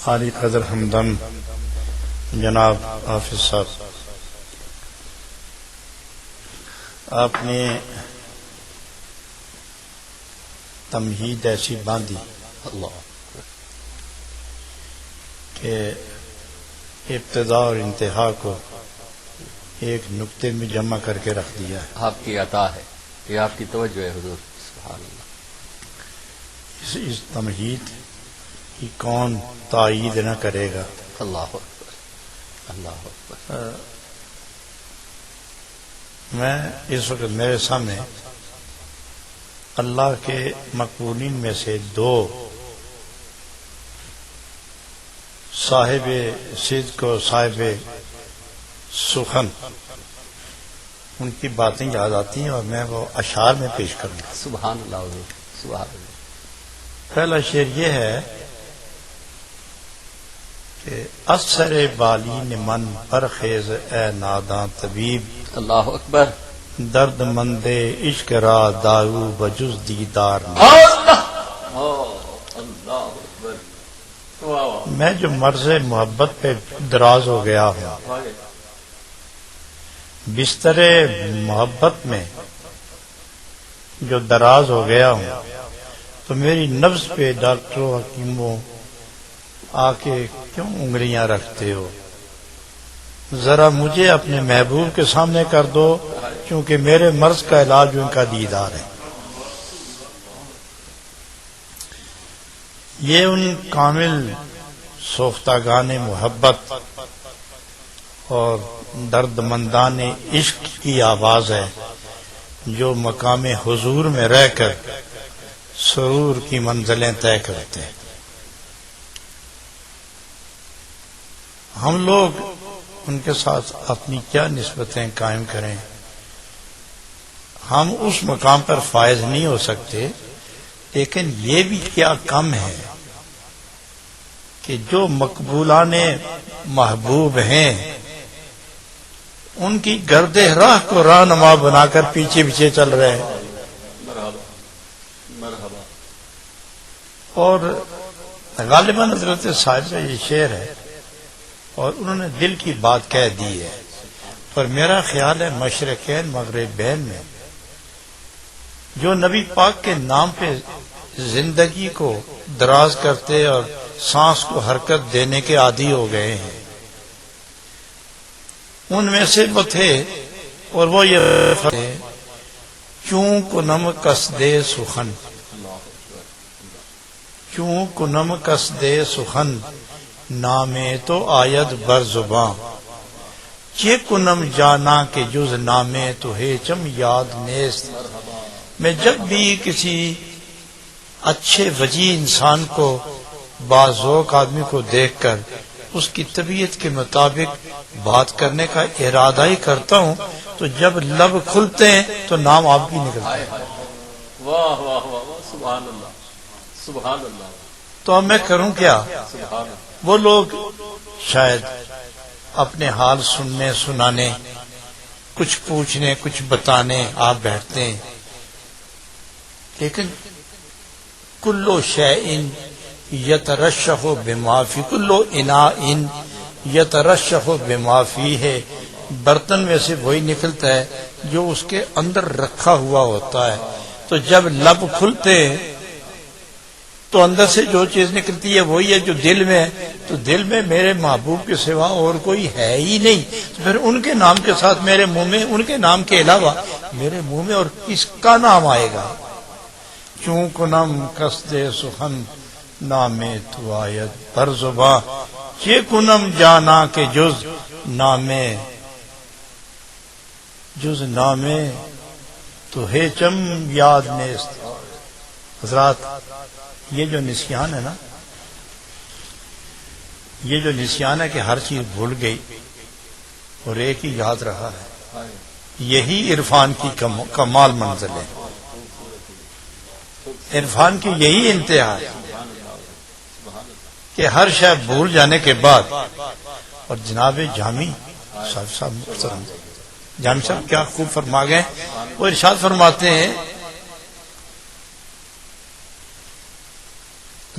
عالی قدر ہمدم جناب حافظ صاحب، آپ نے تمہید ایسی باندھی کہ ابتدا اور انتہا کو ایک نقطے میں جمع کر کے رکھ دیا ہے۔ آپ کی عطا ہے، یہ آپ کی توجہ ہے حضور، سبحان اللہ۔ اس تمہید کی کون تائید نہ کرے گا؟ اللہ اکبر، اللہ اکبر۔ میں اس وقت میرے سامنے اللہ کے مقبولین میں سے دو صاحب صدق و صاحب سخن، ان کی باتیں یاد آتی ہیں اور میں وہ اشعار میں پیش کروں گا۔ سبحان اللہ حضور، سبحان اللہ۔ پہلا شعر یہ ہے کہ اثر بالین من پرخیز اے ناداں طبیب، اللہ اکبر۔ درد مند عشق را دارو بجز دیدار نہیں۔ اللہ اکبر۔ میں جو مرض محبت پہ دراز ہو گیا ہوں، بستر محبت میں جو دراز ہو گیا ہوں، تو میری نبض پہ ڈاکٹروں حکیموں آ کے کیوں انگلیاں رکھتے ہو؟ ذرا مجھے اپنے محبوب کے سامنے کر دو، کیونکہ میرے مرض کا علاج ان کا دیدار ہے۔ یہ ان کامل سوختگان محبت اور درد مندان عشق کی آواز ہے جو مقام حضور میں رہ کر سرور کی منزلیں طے کرتے ہیں۔ ہم لوگ ان کے ساتھ اپنی کیا نسبتیں قائم کریں؟ ہم اس مقام پر فائز نہیں ہو سکتے، لیکن یہ بھی کیا کم ہے کہ جو مقبولان محبوب ہیں ان کی گرد راہ کو رہنما بنا کر پیچھے پیچھے چل رہے ہیں۔ اور غالباً حضرت صاحب کا یہ شعر ہے اور انہوں نے دل کی بات کہہ دی ہے، پر میرا خیال ہے مشرقین مغربین میں جو نبی پاک کے نام پہ زندگی کو دراز کرتے اور سانس کو حرکت دینے کے عادی ہو گئے ہیں، ان میں سے وہ تھے اور وہ یہ چوں کنم قصدے سخن، چوں کنم قصدے سخن نامے تو آید بر زباں، چے کنم جانا کہ جز نامے تو ہے چم یاد نیست۔ میں جب بھی کسی اچھے وجیح انسان کو باذوق آدمی کو دیکھ کر اس کی طبیعت کے مطابق بات کرنے کا ارادہ ہی کرتا ہوں تو جب لب کھلتے ہیں تو نام آپ کی نکلتا ہے۔ واہ واہ واہ، سبحان اللہ، سبحان اللہ۔ تو اب میں کروں کیا؟ سبحان اللہ۔ وہ لوگ شاید اپنے حال سننے سنانے، کچھ پوچھنے کچھ بتانے آپ بیٹھتے ہیں، لیکن کلو شیء یترشح بما فی، کلو اناء یترشح بما فیہ، برتن میں سے وہی نکلتا ہے جو اس کے اندر رکھا ہوا ہوتا ہے۔ تو جب لب کھلتے ہیں تو اندر سے جو چیز نکلتی ہے وہی ہے جو دل میں ہے، تو دل میں میرے محبوب کے سوا اور کوئی ہے ہی نہیں، تو پھر ان کے نام کے ساتھ میرے منہ میں، ان کے نام کے علاوہ میرے منہ میں اور کس کا نام آئے گا؟ چوں کنم قصد سخن نامے تو آید پر زباں، چے کنم جانا کہ جز نامے تو ہے چم یاد نیست۔ حضرات، یہ جو نسیان ہے نا، یہ جو نسیان ہے کہ ہر چیز بھول گئی اور ایک ہی یاد رہا ہے، یہی عرفان کی کمال منزل ہے، عرفان کی یہی انتہا ہے کہ ہر شے بھول جانے کے بعد۔ اور جناب جامی صاحب محترم جامی صاحب کیا خوب فرما گئے، وہ ارشاد فرماتے ہیں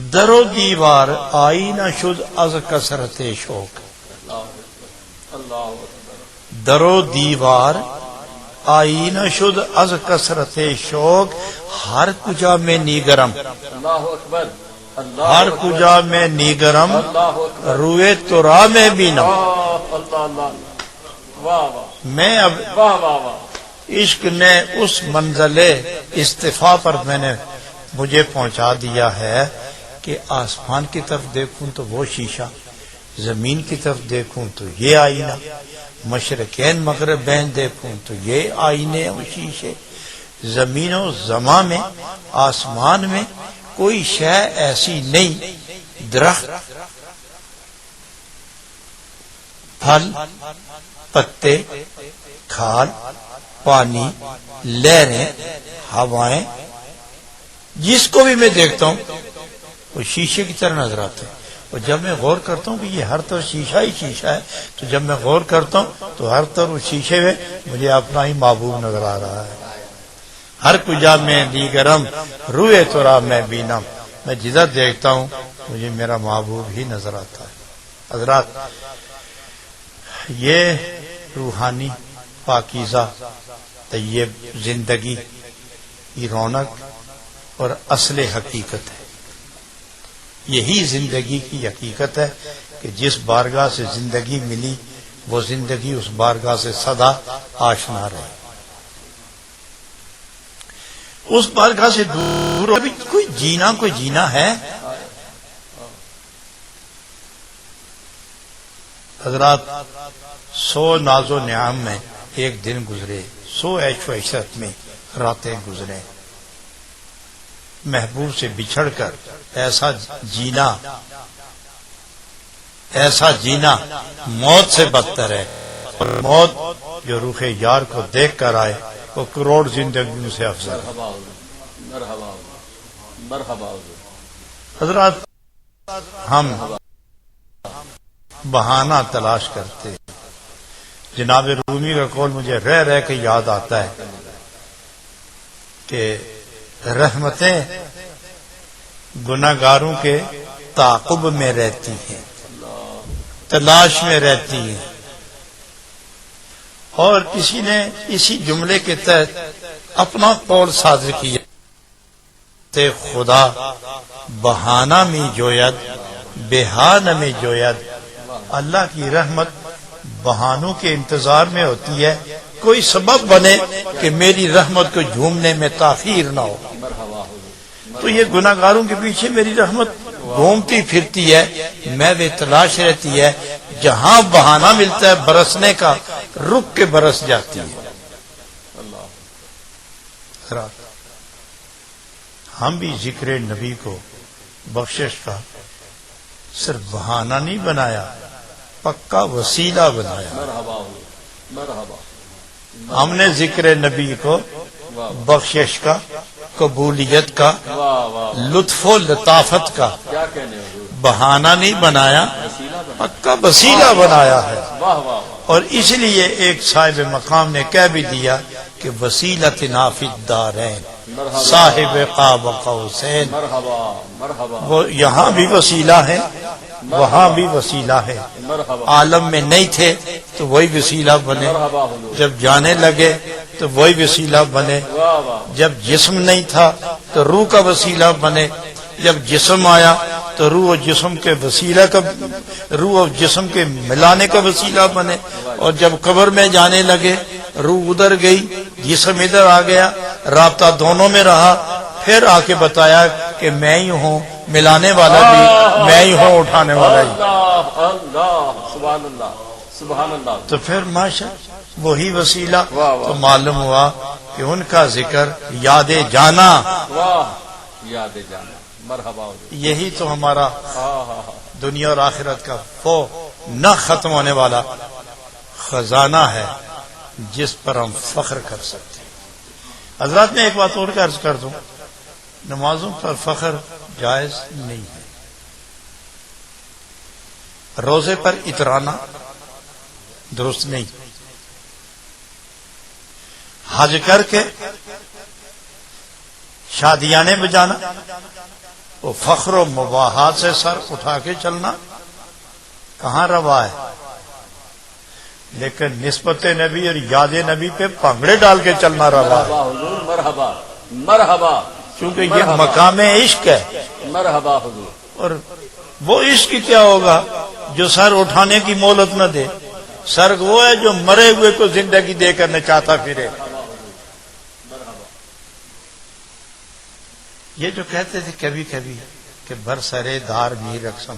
در و دیوار آئینہ شد از کثرت شوق. اللہ اکبر. در و دیوار آئینہ شد از کثرت شوق. ہر کجا میں نیگرم، اللہ اکبر. اللہ ہر اکبر. کجا میں نیگرم، اللہ اکبر. روئے ترا میں بینم. اللہ اللہ. واہ واہ میں اب واہ واہ واہ. عشق نے اس منزل استفا پر میں نے مجھے پہنچا دیا ہے کہ آسمان کی طرف دیکھوں تو وہ شیشہ، زمین کی طرف دیکھوں تو یہ آئینہ، مشرقین مغربین دیکھوں تو یہ آئینے اور شیشے. زمین و زمان میں، آسمان میں کوئی شے ایسی نہیں، درخت، پھل، پتے، کھال، پانی، لہریں، ہوائیں، جس کو بھی میں دیکھتا ہوں وہ شیشے کی طرح نظر آتا ہے. اور جب میں غور کرتا ہوں کہ یہ ہر طرف شیشہ ہی شیشہ ہے، تو جب میں غور کرتا ہوں تو ہر طرف شیشے میں مجھے اپنا ہی محبوب نظر آ رہا ہے. ہر کجا میں دیگرم، روئے ترا میں بینم. میں جدھر دیکھتا ہوں مجھے میرا محبوب ہی نظر آتا ہے. حضرات، یہ روحانی پاکیزہ طیب زندگی کی رونق اور اصل حقیقت ہے. یہی زندگی کی حقیقت ہے کہ جس بارگاہ سے زندگی ملی وہ زندگی اس بارگاہ سے سدا آشنا رہے. اس بارگاہ سے دور ابھی کوئی جینا ہے. حضرات، 100 ناز و نعام میں ایک دن گزرے، 100 عیش و عشرت میں راتیں گزرے. محبوب سے بچھڑ کر ایسا جینا موت سے بدتر ہے. اور موت جو روح یار کو دیکھ کر آئے وہ کروڑ زندگیوں سے افضل ہے. مرحبا مرحبا مرحبا. حضرات، ہم بہانہ تلاش کرتے. جناب رومی کا قول مجھے رہ رہ کے یاد آتا ہے کہ رحمتیں گناہگاروں کے تعاقب میں رہتی ہیں، تلاش میں رہتی ہیں. اور کسی نے اسی جملے کے تحت اپنا قول صادر کیا تے خدا بہانہ میں جوید بہانہ میں جوید. اللہ کی رحمت بہانوں کے انتظار میں ہوتی ہے. کوئی سبب بنے کہ میری رحمت کو جھومنے میں تاخیر نہ ہو. تو یہ گناہگاروں کے پیچھے میری رحمت گھومتی پھرتی ہے، میں وہ تلاش رہتی ہے. جہاں بہانہ ملتا ہے برسنے کا، رک کے برس جاتی ہے. ہم بھی ذکر نبی کو بخشش کا صرف بہانہ نہیں بنایا، پکا وسیلہ بنایا. مرحبا مرحبا. ہم نے ذکر نبی کو بخشش کا، قبولیت کا، واہ واہ. لطف و لطافت کا کیا کہنے حضور. بہانہ نہیں بنایا، وسیلہ بنا. پکا وسیلہ بنایا ہے. واہ واہ. اور اس لیے ایک صاحب مقام نے کہہ بھی دیا کہ وسیلت نافی الدارین صاحب قاب قوسین. مرحبا مرحبا وہ یہاں بھی وسیلہ ہے، وہاں بھی وسیلہ ہے. مرحبا عالم میں نہیں تھے تو وہی وسیلہ بنے، مرحبا حضور. جب جانے لگے تو وہی وسیلہ بنے. واہ واہ. جب جسم نہیں تھا تو روح کا وسیلہ بنے، جب جسم آیا تو روح و جسم کے وسیلہ کا، روح اور جسم کے ملانے کا وسیلہ بنے. اور جب قبر میں جانے لگے روح ادھر گئی، جسم ادھر آ گیا، رابطہ دونوں میں رہا. پھر آ کے بتایا کہ میں ہی ہوں ملانے والا بھی، میں ہی ہوں اٹھانے والا بھی. اللہ اللہ. سبحان اللہ سبحان اللہ. تو پھر ماشا وہی وسیلہ. واہ واہ. تو معلوم ہوا کہ ان کا ذکر یاد جانا، واہ. یاد جانا. مرحبا حضور. یہی تو ہمارا ہاں ہاں ہاں. دنیا اور آخرت کا وہ نہ ختم ہونے والا خزانہ ہے جس پر ہم فخر کر سکتے ہیں. حضرات، میں ایک بات اور عرض کر دوں، نمازوں پر فخر جائز نہیں ہے. روزے پر اترانا درست نہیں. حج کر کے شادیانے بجانا وہ فخر و مباحات سے سر اٹھا کے چلنا کہاں روا ہے؟ لیکن نسبت نبی اور یاد نبی پہ پگڑے ڈال کے چلنا روا ہے، مرحبا حضور، مرحبا مرحبا، کیونکہ یہ مقام عشق ہے۔ مرحبا حضور۔ اور وہ عشق کیا ہوگا جو سر اٹھانے کی مہلت نہ دے؟ سر وہ ہے جو مرے ہوئے کو زندگی دے کر نچاتا پھرے۔ یہ جو کہتے تھے کبھی کبھی کہ برسرے دار میر رقصم،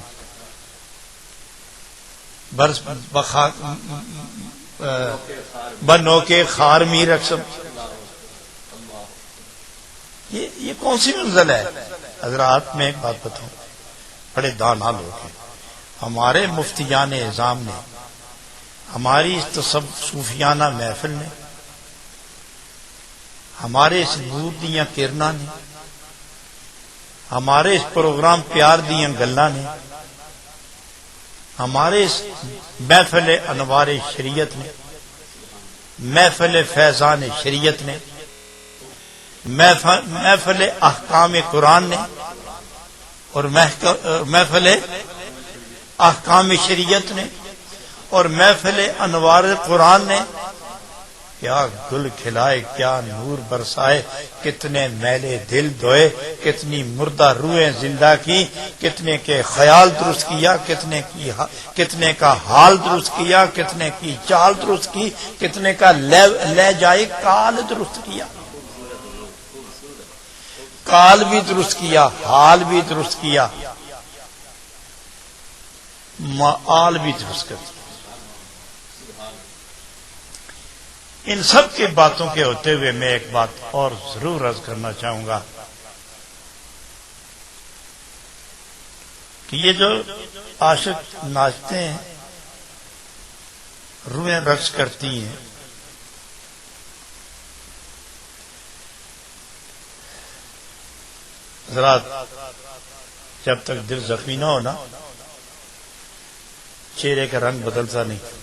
بنو کے خار میر رقصم، یہ کون سی منزل ہے؟ حضرات میں ایک بات بتاؤں، بڑے دانا لوگ ہیں ہمارے مفتیان اعظام نے، ہماری اس صوفیانہ محفل نے، ہمارے اس نور دیاں کرنا نے، ہمارے اس پروگرام پیار دیاں گلاں نے، ہمارے اس محفل انوار شریعت نے، محفل فیضان شریعت نے، محفل احکام قرآن نے، اور محفل احکام شریعت نے، اور محفل انوار قرآن نے کیا گل کھلائے، کیا نور برسائے، کتنے میلے دل دھوئے، کتنی مردہ روحیں زندہ کی، کتنے کے خیال درست کیا، کتنے کا حال درست کیا، کتنے کی چال درست کی، کتنے کا لے جائے کال درست کیا، کال بھی درست کیا، حال بھی درست کیا، مآل بھی درست کر دیا۔ ان سب کی باتوں کے ہوتے ہوئے میں ایک بات اور ضرور عرض کرنا چاہوں گا کہ یہ جو عاشق ناچتے ہیں، روحیں رقص کرتی ہیں، حضرات جب تک دل زخمی نہ ہونا چہرے کا رنگ بدلتا نہیں۔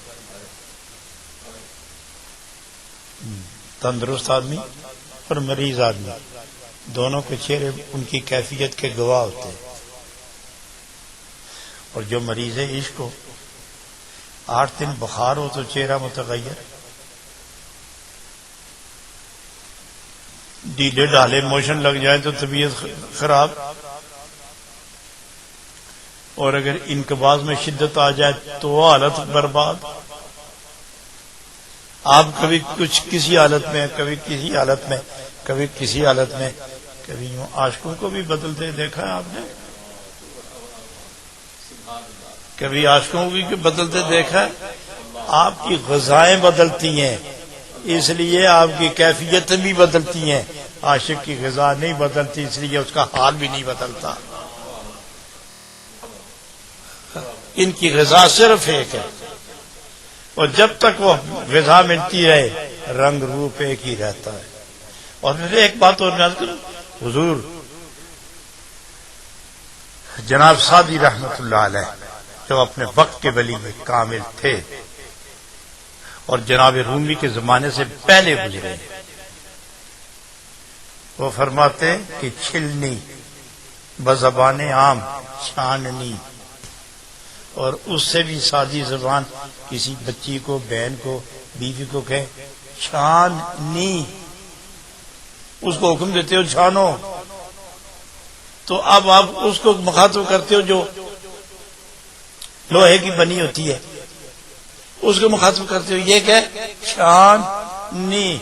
تندرست آدمی اور مریض آدمی دونوں کے چہرے ان کی کیفیت کے گواہ ہوتے ہیں، اور جو مریض عشق ہو 8 دن بخار ہو تو چہرہ متغیر، ڈیلے ڈالے موشن لگ جائے تو طبیعت خراب، اور اگر انقباض میں شدت آ جائے تو حالت برباد۔ آپ کبھی کچھ کسی حالت میں، کبھی کسی حالت میں، کبھی کسی حالت میں، کبھی یوں عاشقوں کو بھی بدلتے دیکھا ہے آپ نے؟ کبھی عاشقوں کو بھی بدلتے دیکھا ہے؟ آپ کی غذائیں بدلتی ہیں، اس لیے آپ کی کیفیتیں بھی بدلتی ہیں۔ عاشق کی غذا نہیں بدلتی، اس لیے اس کا حال بھی نہیں بدلتا۔ ان کی غذا صرف ایک ہے، اور جب تک وہ غذا ملتی رہے رنگ روپ ایک ہی رہتا ہے۔ اور پھر ایک بات اور عرض کروں، حضور جناب سعدی رحمت اللہ علیہ جو اپنے وقت کے ولی میں کامل تھے اور جناب رومی کے زمانے سے پہلے گزرے، وہ فرماتے کہ چھلنی بزبان عام چھاننی، اور اس سے بھی سادی زبان کسی بچی کو، بہن کو، بیوی کو کہے چھاننی، اس کو حکم دیتے ہو چھانو، تو اب آپ اس کو مخاطب کرتے ہو جو لوہے کی بنی ہوتی ہے، اس کو مخاطب کرتے ہو یہ کہ چھاننی،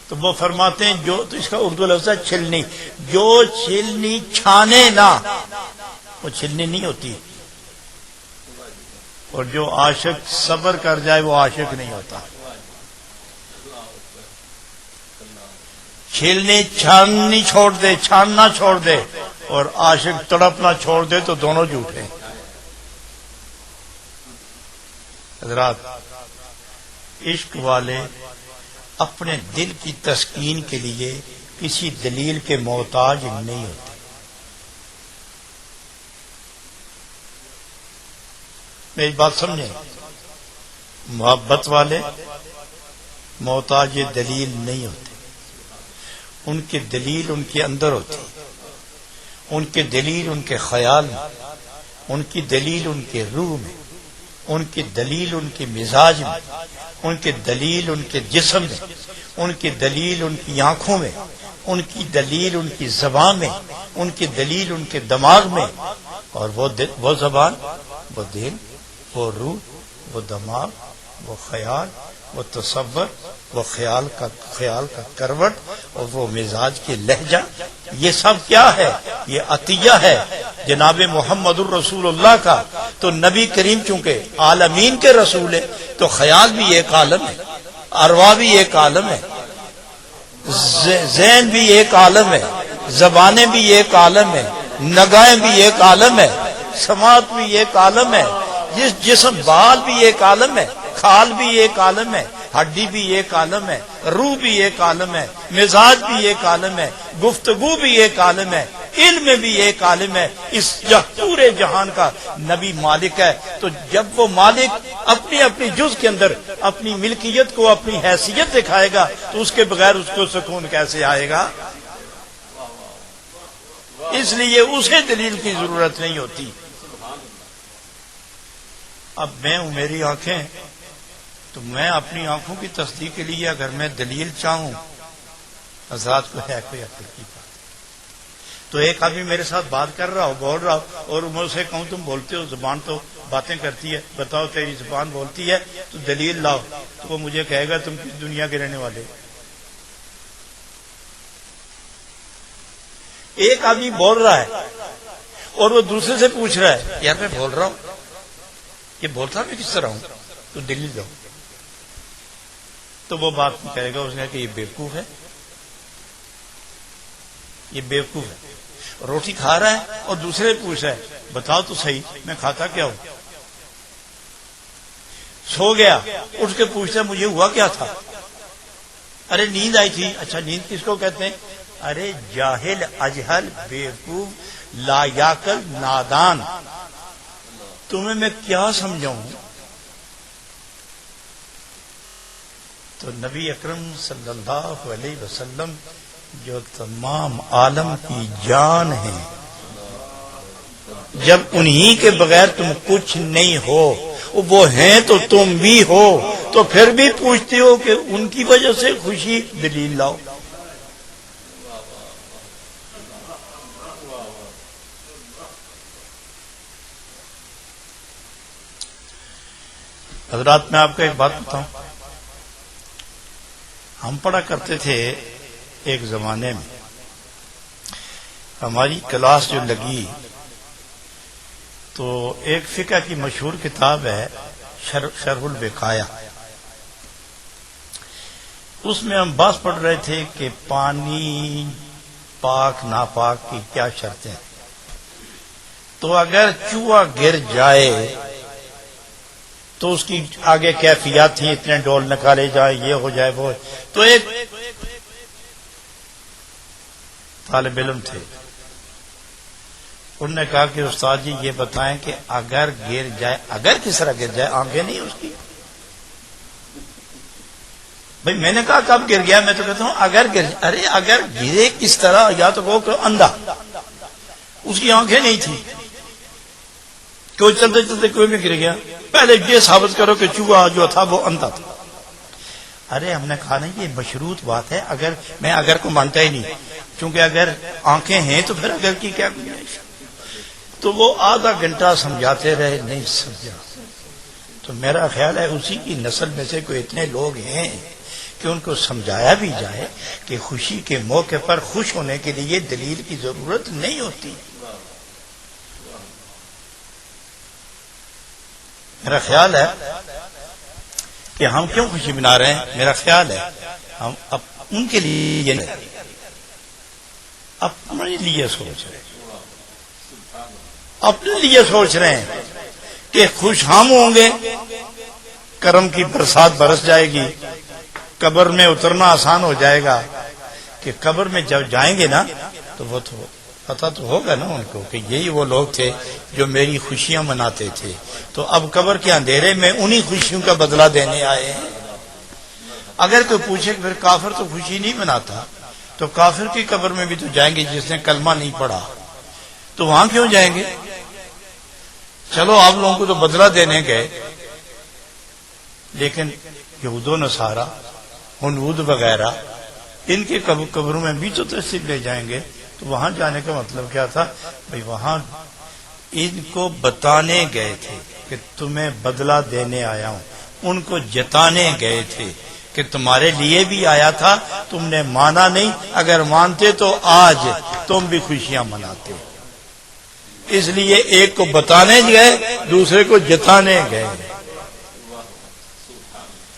تو وہ فرماتے ہیں جو، تو اس کا اردو لفظ ہے چھلنی، جو چھلنی چھانے نہ وہ چھلنی نہیں ہوتی، اور جو عاشق صبر کر جائے وہ عاشق نہیں ہوتا۔ چھیلنی چھاننی چھوڑ دے، چھاننا چھوڑ دے، اور عاشق تڑپنا چھوڑ دے تو دونوں جھوٹے۔ حضرات عشق والے اپنے دل کی تسکین کے لیے کسی دلیل کے محتاج نہیں ہوتے۔ میری بات سمجھیں، محبت والے محتاج دلیل نہیں ہوتے، ان کی دلیل ان کے اندر ہوتی، ان کی دلیل ان کے خیال میں، ان کی دلیل ان کے روح میں، ان کی دلیل ان کے مزاج میں، ان کی دلیل ان کے جسم میں، ان کی دلیل ان کی آنکھوں میں، ان کی دلیل ان کی زبان میں، ان کی دلیل ان کے دماغ میں. اور وہ زبان، وہ دل، وہ روح، وہ دماغ، وہ خیال، وہ تصور، وہ خیال کا کروٹ، اور وہ مزاج کے لہجہ، یہ سب کیا ہے؟ یہ عطیہ ہے جناب محمد الرسول اللہ کا. تو نبی کریم چونکہ عالمین کے رسول ہے تو خیال بھی ایک عالم ہے، ارواح بھی ایک عالم ہے، ذہن بھی ایک عالم ہے، زبانیں بھی ایک عالم ہے، نگاہیں بھی ایک عالم ہے، سماعت بھی ایک عالم ہے، جسم بال بھی ایک عالم ہے، کھال بھی ایک عالم ہے، ہڈی بھی ایک عالم ہے، روح بھی ایک عالم ہے، مزاج بھی ایک عالم ہے، گفتگو بھی ایک عالم ہے، علم بھی ایک عالم ہے. اس پورے جہان کا نبی مالک ہے. تو جب وہ مالک اپنی اپنی جز کے اندر اپنی ملکیت کو، اپنی حیثیت دکھائے گا تو اس کے بغیر اس کو سکون کیسے آئے گا؟ اس لیے اسے دلیل کی ضرورت نہیں ہوتی. اب میں ہوں، میری آنکھیں، تو میں اپنی آنکھوں کی تصدیق کے لیے اگر میں دلیل چاہوں، حضرات کو ہے کوئی عقل کی بات. تو ایک آدمی میرے ساتھ بات کر رہا ہو، بول رہا ہو، اور میں اسے کہوں تم بولتے ہو، زبان تو باتیں کرتی ہے، بتاؤ تیری زبان بولتی ہے تو دلیل لاؤ، تو وہ مجھے کہے گا تم کس دنیا کے رہنے والے. ایک آدمی بول رہا ہے اور وہ دوسرے سے پوچھ رہا ہے، یار میں بول رہا ہوں، یہ بولتا میں کس طرح ہوں، تو دلیل دو. تو وہ بات کہے گا، اس نے کہ یہ بیوقوف ہے، یہ بیوقوف ہے. روٹی کھا رہا ہے اور دوسرے پوچھ رہا ہے، بتاؤ تو صحیح میں کھاتا کیا ہوں. سو گیا، اٹھ کے پوچھتا ہے مجھے ہوا کیا تھا. ارے نیند آئی تھی. اچھا نیند کس کو کہتے ہیں؟ ارے جاہل، اجہل، بیوقوف، لا یاقل، نادان. تمہیں میں کیا سمجھاؤں؟ تو نبی اکرم صلی اللہ علیہ وسلم جو تمام عالم کی جان ہے، جب انہی کے بغیر تم کچھ نہیں ہو، وہ ہیں تو تم بھی ہو، تو پھر بھی پوچھتے ہو کہ ان کی وجہ سے خوشی، دلیل لاؤ. حضرات میں آپ کو ایک بات بتاؤں، ہم پڑھا کرتے تھے ایک زمانے میں، ہماری کلاس جو لگی تو ایک فقہ کی مشہور کتاب ہے شرح الوقایہ، اس میں ہم بات پڑھ رہے تھے کہ پانی پاک ناپاک کی کیا شرطیں. تو اگر چوہا گر جائے تو اس کی آگے کیفیات تھی، اتنے ڈول نکالے جائیں، یہ ہو جائے وہ. تو ایک طالب علم تھے، انہوں نے کہا کہ استاد جی یہ بتائیں کہ اگر گر جائے، اگر کس طرح گر جائے، آنکھیں نہیں اس کی. بھئی میں نے کہا کب گر گیا؟ میں تو کہتا ہوں اگر گر جائے. ارے اگر گرے کس طرح؟ یا تو وہ کہ اندھا، اس کی آنکھیں نہیں تھی، کوئی چلتے چلتے کوئی بھی گر گیا. پہلے یہ ثابت کرو کہ چوہا جو تھا وہ اندھا تھا. ارے ہم نے کہا نہیں، یہ مشروط بات ہے. اگر میں اگر کو مانتا ہی نہیں، چونکہ اگر آنکھیں ہیں تو پھر اگر کی کیا گنجائش. تو وہ آدھا گھنٹہ سمجھاتے رہے، نہیں سمجھا. تو میرا خیال ہے اسی کی نسل میں سے کوئی اتنے لوگ ہیں کہ ان کو سمجھایا بھی جائے کہ خوشی کے موقع پر خوش ہونے کے لیے دلیل کی ضرورت نہیں ہوتی. میرا خیال ہے کہ ہم کیوں خوشی منا رہے ہیں؟ میرا خیال ہے ہم ان کے لیے نہیں، اپنے لیے سوچ رہے ہیں، اپنے لیے سوچ رہے ہیں کہ خوش ہم ہوں گے، کرم کی برسات برس جائے گی، قبر میں اترنا آسان ہو جائے گا. کہ قبر میں جب جائیں گے نا تو وہ تو پتا تو ہوگا نا ان کو کہ یہی وہ لوگ تھے جو میری خوشیاں مناتے تھے. تو اب قبر کے اندھیرے میں انہی خوشیوں کا بدلہ دینے آئے ہیں. اگر کوئی پوچھے کہ پھر کافر تو خوشی نہیں مناتا، تو کافر کی قبر میں بھی تو جائیں گے جس نے کلمہ نہیں پڑھا. تو وہاں کیوں جائیں گے؟ چلو آپ لوگوں کو تو بدلہ دینے گئے، لیکن یہود و نصارہ، ہنود وغیرہ، ان کے قبروں میں بھی تو تشریف لے جائیں گے. تو وہاں جانے کا مطلب کیا تھا؟ بھئی وہاں ان کو بتانے گئے تھے کہ تمہیں بدلہ دینے آیا ہوں، ان کو جتانے گئے تھے کہ تمہارے لیے بھی آیا تھا، تم نے مانا نہیں، اگر مانتے تو آج تم بھی خوشیاں مناتے. اس لیے ایک کو بتانے گئے، دوسرے کو جتانے گئے.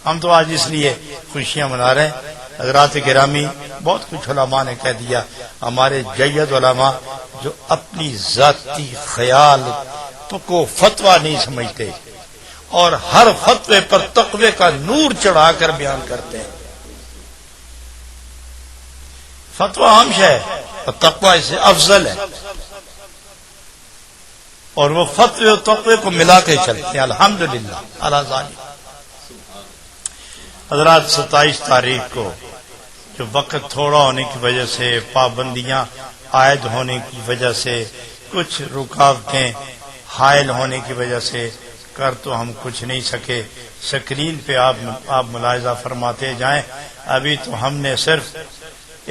ہم تو آج اس لیے خوشیاں منا رہے ہیں. حضرات گرامی، بہت کچھ علماء نے کہہ دیا. ہمارے جید علماء جو اپنی ذاتی خیال کو فتویٰ نہیں سمجھتے اور ہر فتوے پر تقوی کا نور چڑھا کر بیان کرتے ہیں. فتویٰ عام شے ہے اور تقوی اس سے افضل ہے، اور وہ فتوے و تقوی کو ملا کے چلتے ہیں. الحمدللہ علی ذالک. حضرات 27 تاریخ کو جو وقت تھوڑا ہونے کی وجہ سے، پابندیاں عائد ہونے کی وجہ سے، کچھ رکاوٹیں حائل ہونے کی وجہ سے کر تو ہم کچھ نہیں سکے. سکرین پہ آپ ملاحظہ فرماتے جائیں. ابھی تو ہم نے صرف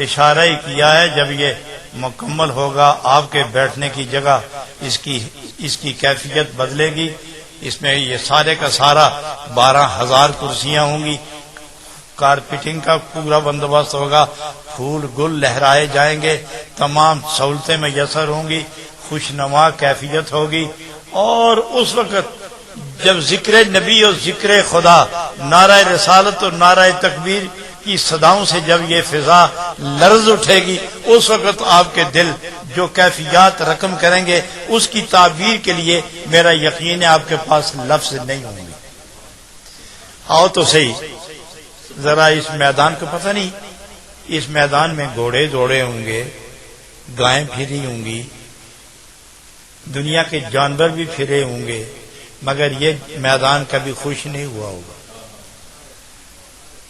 اشارہ ہی کیا ہے. جب یہ مکمل ہوگا، آپ کے بیٹھنے کی جگہ اس کی کیفیت بدلے گی. اس میں یہ سارے کا سارا 12,000 کرسیاں ہوں گی. کارپیٹنگ کا پورا بندوبست ہوگا، پھول گل لہرائے جائیں گے، تمام سہولتیں میسر ہوں گی، خوشنما کیفیت ہوگی. اور اس وقت جب ذکر نبی اور ذکر خدا، نعرہ رسالت اور نعرہ تکبیر کی صداؤں سے جب یہ فضا لرز اٹھے گی، اس وقت آپ کے دل جو کیفیات رقم کریں گے، اس کی تعبیر کے لیے میرا یقین ہے آپ کے پاس لفظ نہیں ہوں گے. آؤ تو صحیح، ذرا اس میدان کو پتہ نہیں، اس میدان میں گھوڑے دوڑے ہوں گے، گائیں پھری ہوں گی، دنیا کے جانور بھی پھرے ہوں گے، مگر یہ میدان کبھی خوش نہیں ہوا ہوگا.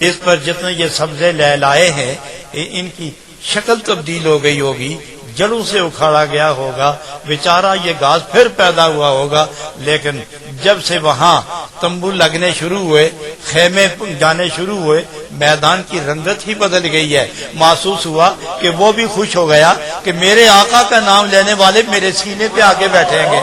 اس پر جتنے یہ سبزے لہلائے ہیں، ان کی شکل تبدیل ہو گئی ہوگی، جڑوں سے اکھاڑا گیا ہوگا، بیچارہ یہ گھاس پھر پیدا ہوا ہوگا. لیکن جب سے وہاں تمبو لگنے شروع ہوئے، خیمے جانے شروع ہوئے، میدان کی رنگت ہی بدل گئی ہے. محسوس ہوا کہ وہ بھی خوش ہو گیا کہ میرے آقا کا نام لینے والے میرے سینے پہ آگے بیٹھیں گے.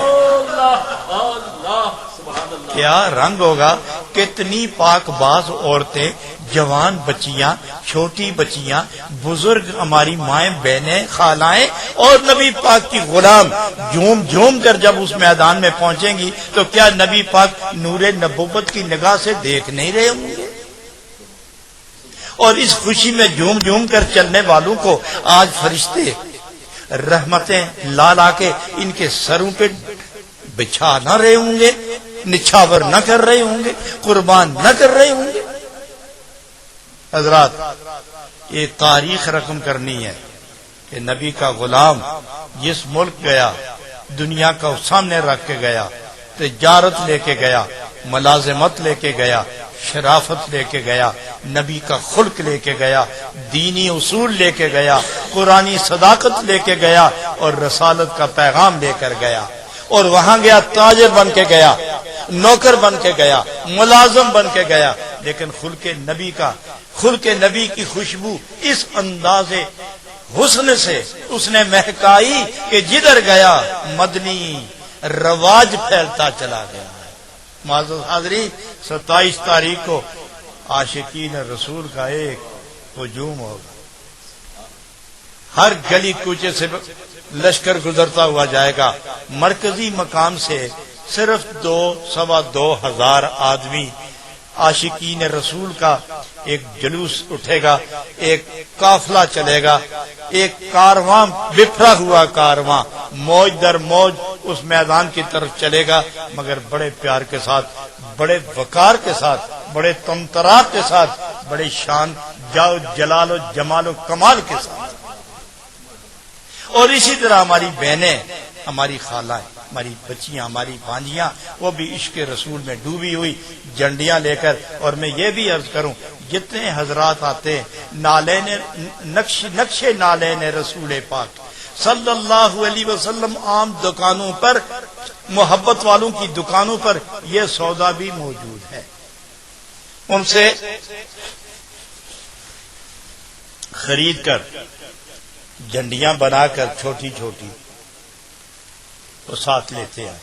کیا رنگ ہوگا! کتنی پاک باز عورتیں، جوان بچیاں، چھوٹی بچیاں، بزرگ، ہماری مائیں، بہنیں، خالائیں اور نبی پاک کی غلام جھوم جھوم کر جب اس میدان میں پہنچیں گی تو کیا نبی پاک نور نبوت کی نگاہ سے دیکھ نہیں رہے ہوں گے؟ اور اس خوشی میں جھوم جھوم کر چلنے والوں کو آج فرشتے رحمتیں لا لا کے ان کے سروں پہ بچھا نہ رہے ہوں گے، نچھاور نہ کر رہے ہوں گے، قربان نہ کر رہے ہوں گے. حضرات، یہ تاریخ رقم کرنی ہے کہ نبی کا غلام جس ملک گیا، دنیا کا سامنے رکھ کے گیا، تجارت لے کے گیا، ملازمت لے کے گیا، شرافت لے کے گیا، نبی کا خلق لے کے گیا، دینی اصول لے کے گیا، قرآنی صداقت لے کے گیا اور رسالت کا پیغام لے کر گیا. اور وہاں گیا، تاجر بن کے گیا، نوکر بن کے گیا، ملازم بن کے گیا، لیکن خلق نبی کی خوشبو اس انداز حسن سے اس نے مہکائی کہ جدھر گیا مدنی رواج پھیلتا چلا گیا. معزز حاضرین، 27 تاریخ کو عاشقین رسول کا ایک ہجوم ہوگا. ہر گلی کوچے سے لشکر گزرتا ہوا جائے گا. مرکزی مقام سے صرف 2,000-2,500 آدمی، عاشقین رسول کا ایک جلوس اٹھے گا، ایک قافلہ چلے گا، ایک کارواں، بکھرا ہوا کارواں موج در موج اس میدان کی طرف چلے گا، مگر بڑے پیار کے ساتھ، بڑے وقار کے ساتھ، بڑے تمتراک کے ساتھ، بڑے شان، جلال و جمال و کمال کے ساتھ. اور اسی طرح ہماری بہنیں، ہماری خالائیں، ہماری بچیاں، ہماری بھانجیاں، وہ بھی عشق رسول میں ڈوبی ہوئی جنڈیاں لے کر. اور میں یہ بھی عرض کروں، جتنے حضرات آتے ہیں، نقشے نالین رسول پاک، صلی اللہ علیہ وسلم عام دکانوں پر، محبت والوں کی دکانوں پر یہ سودا بھی موجود ہے. ان سے خرید کر جھنڈیاں بنا کر چھوٹی چھوٹی وہ ساتھ لیتے ہیں.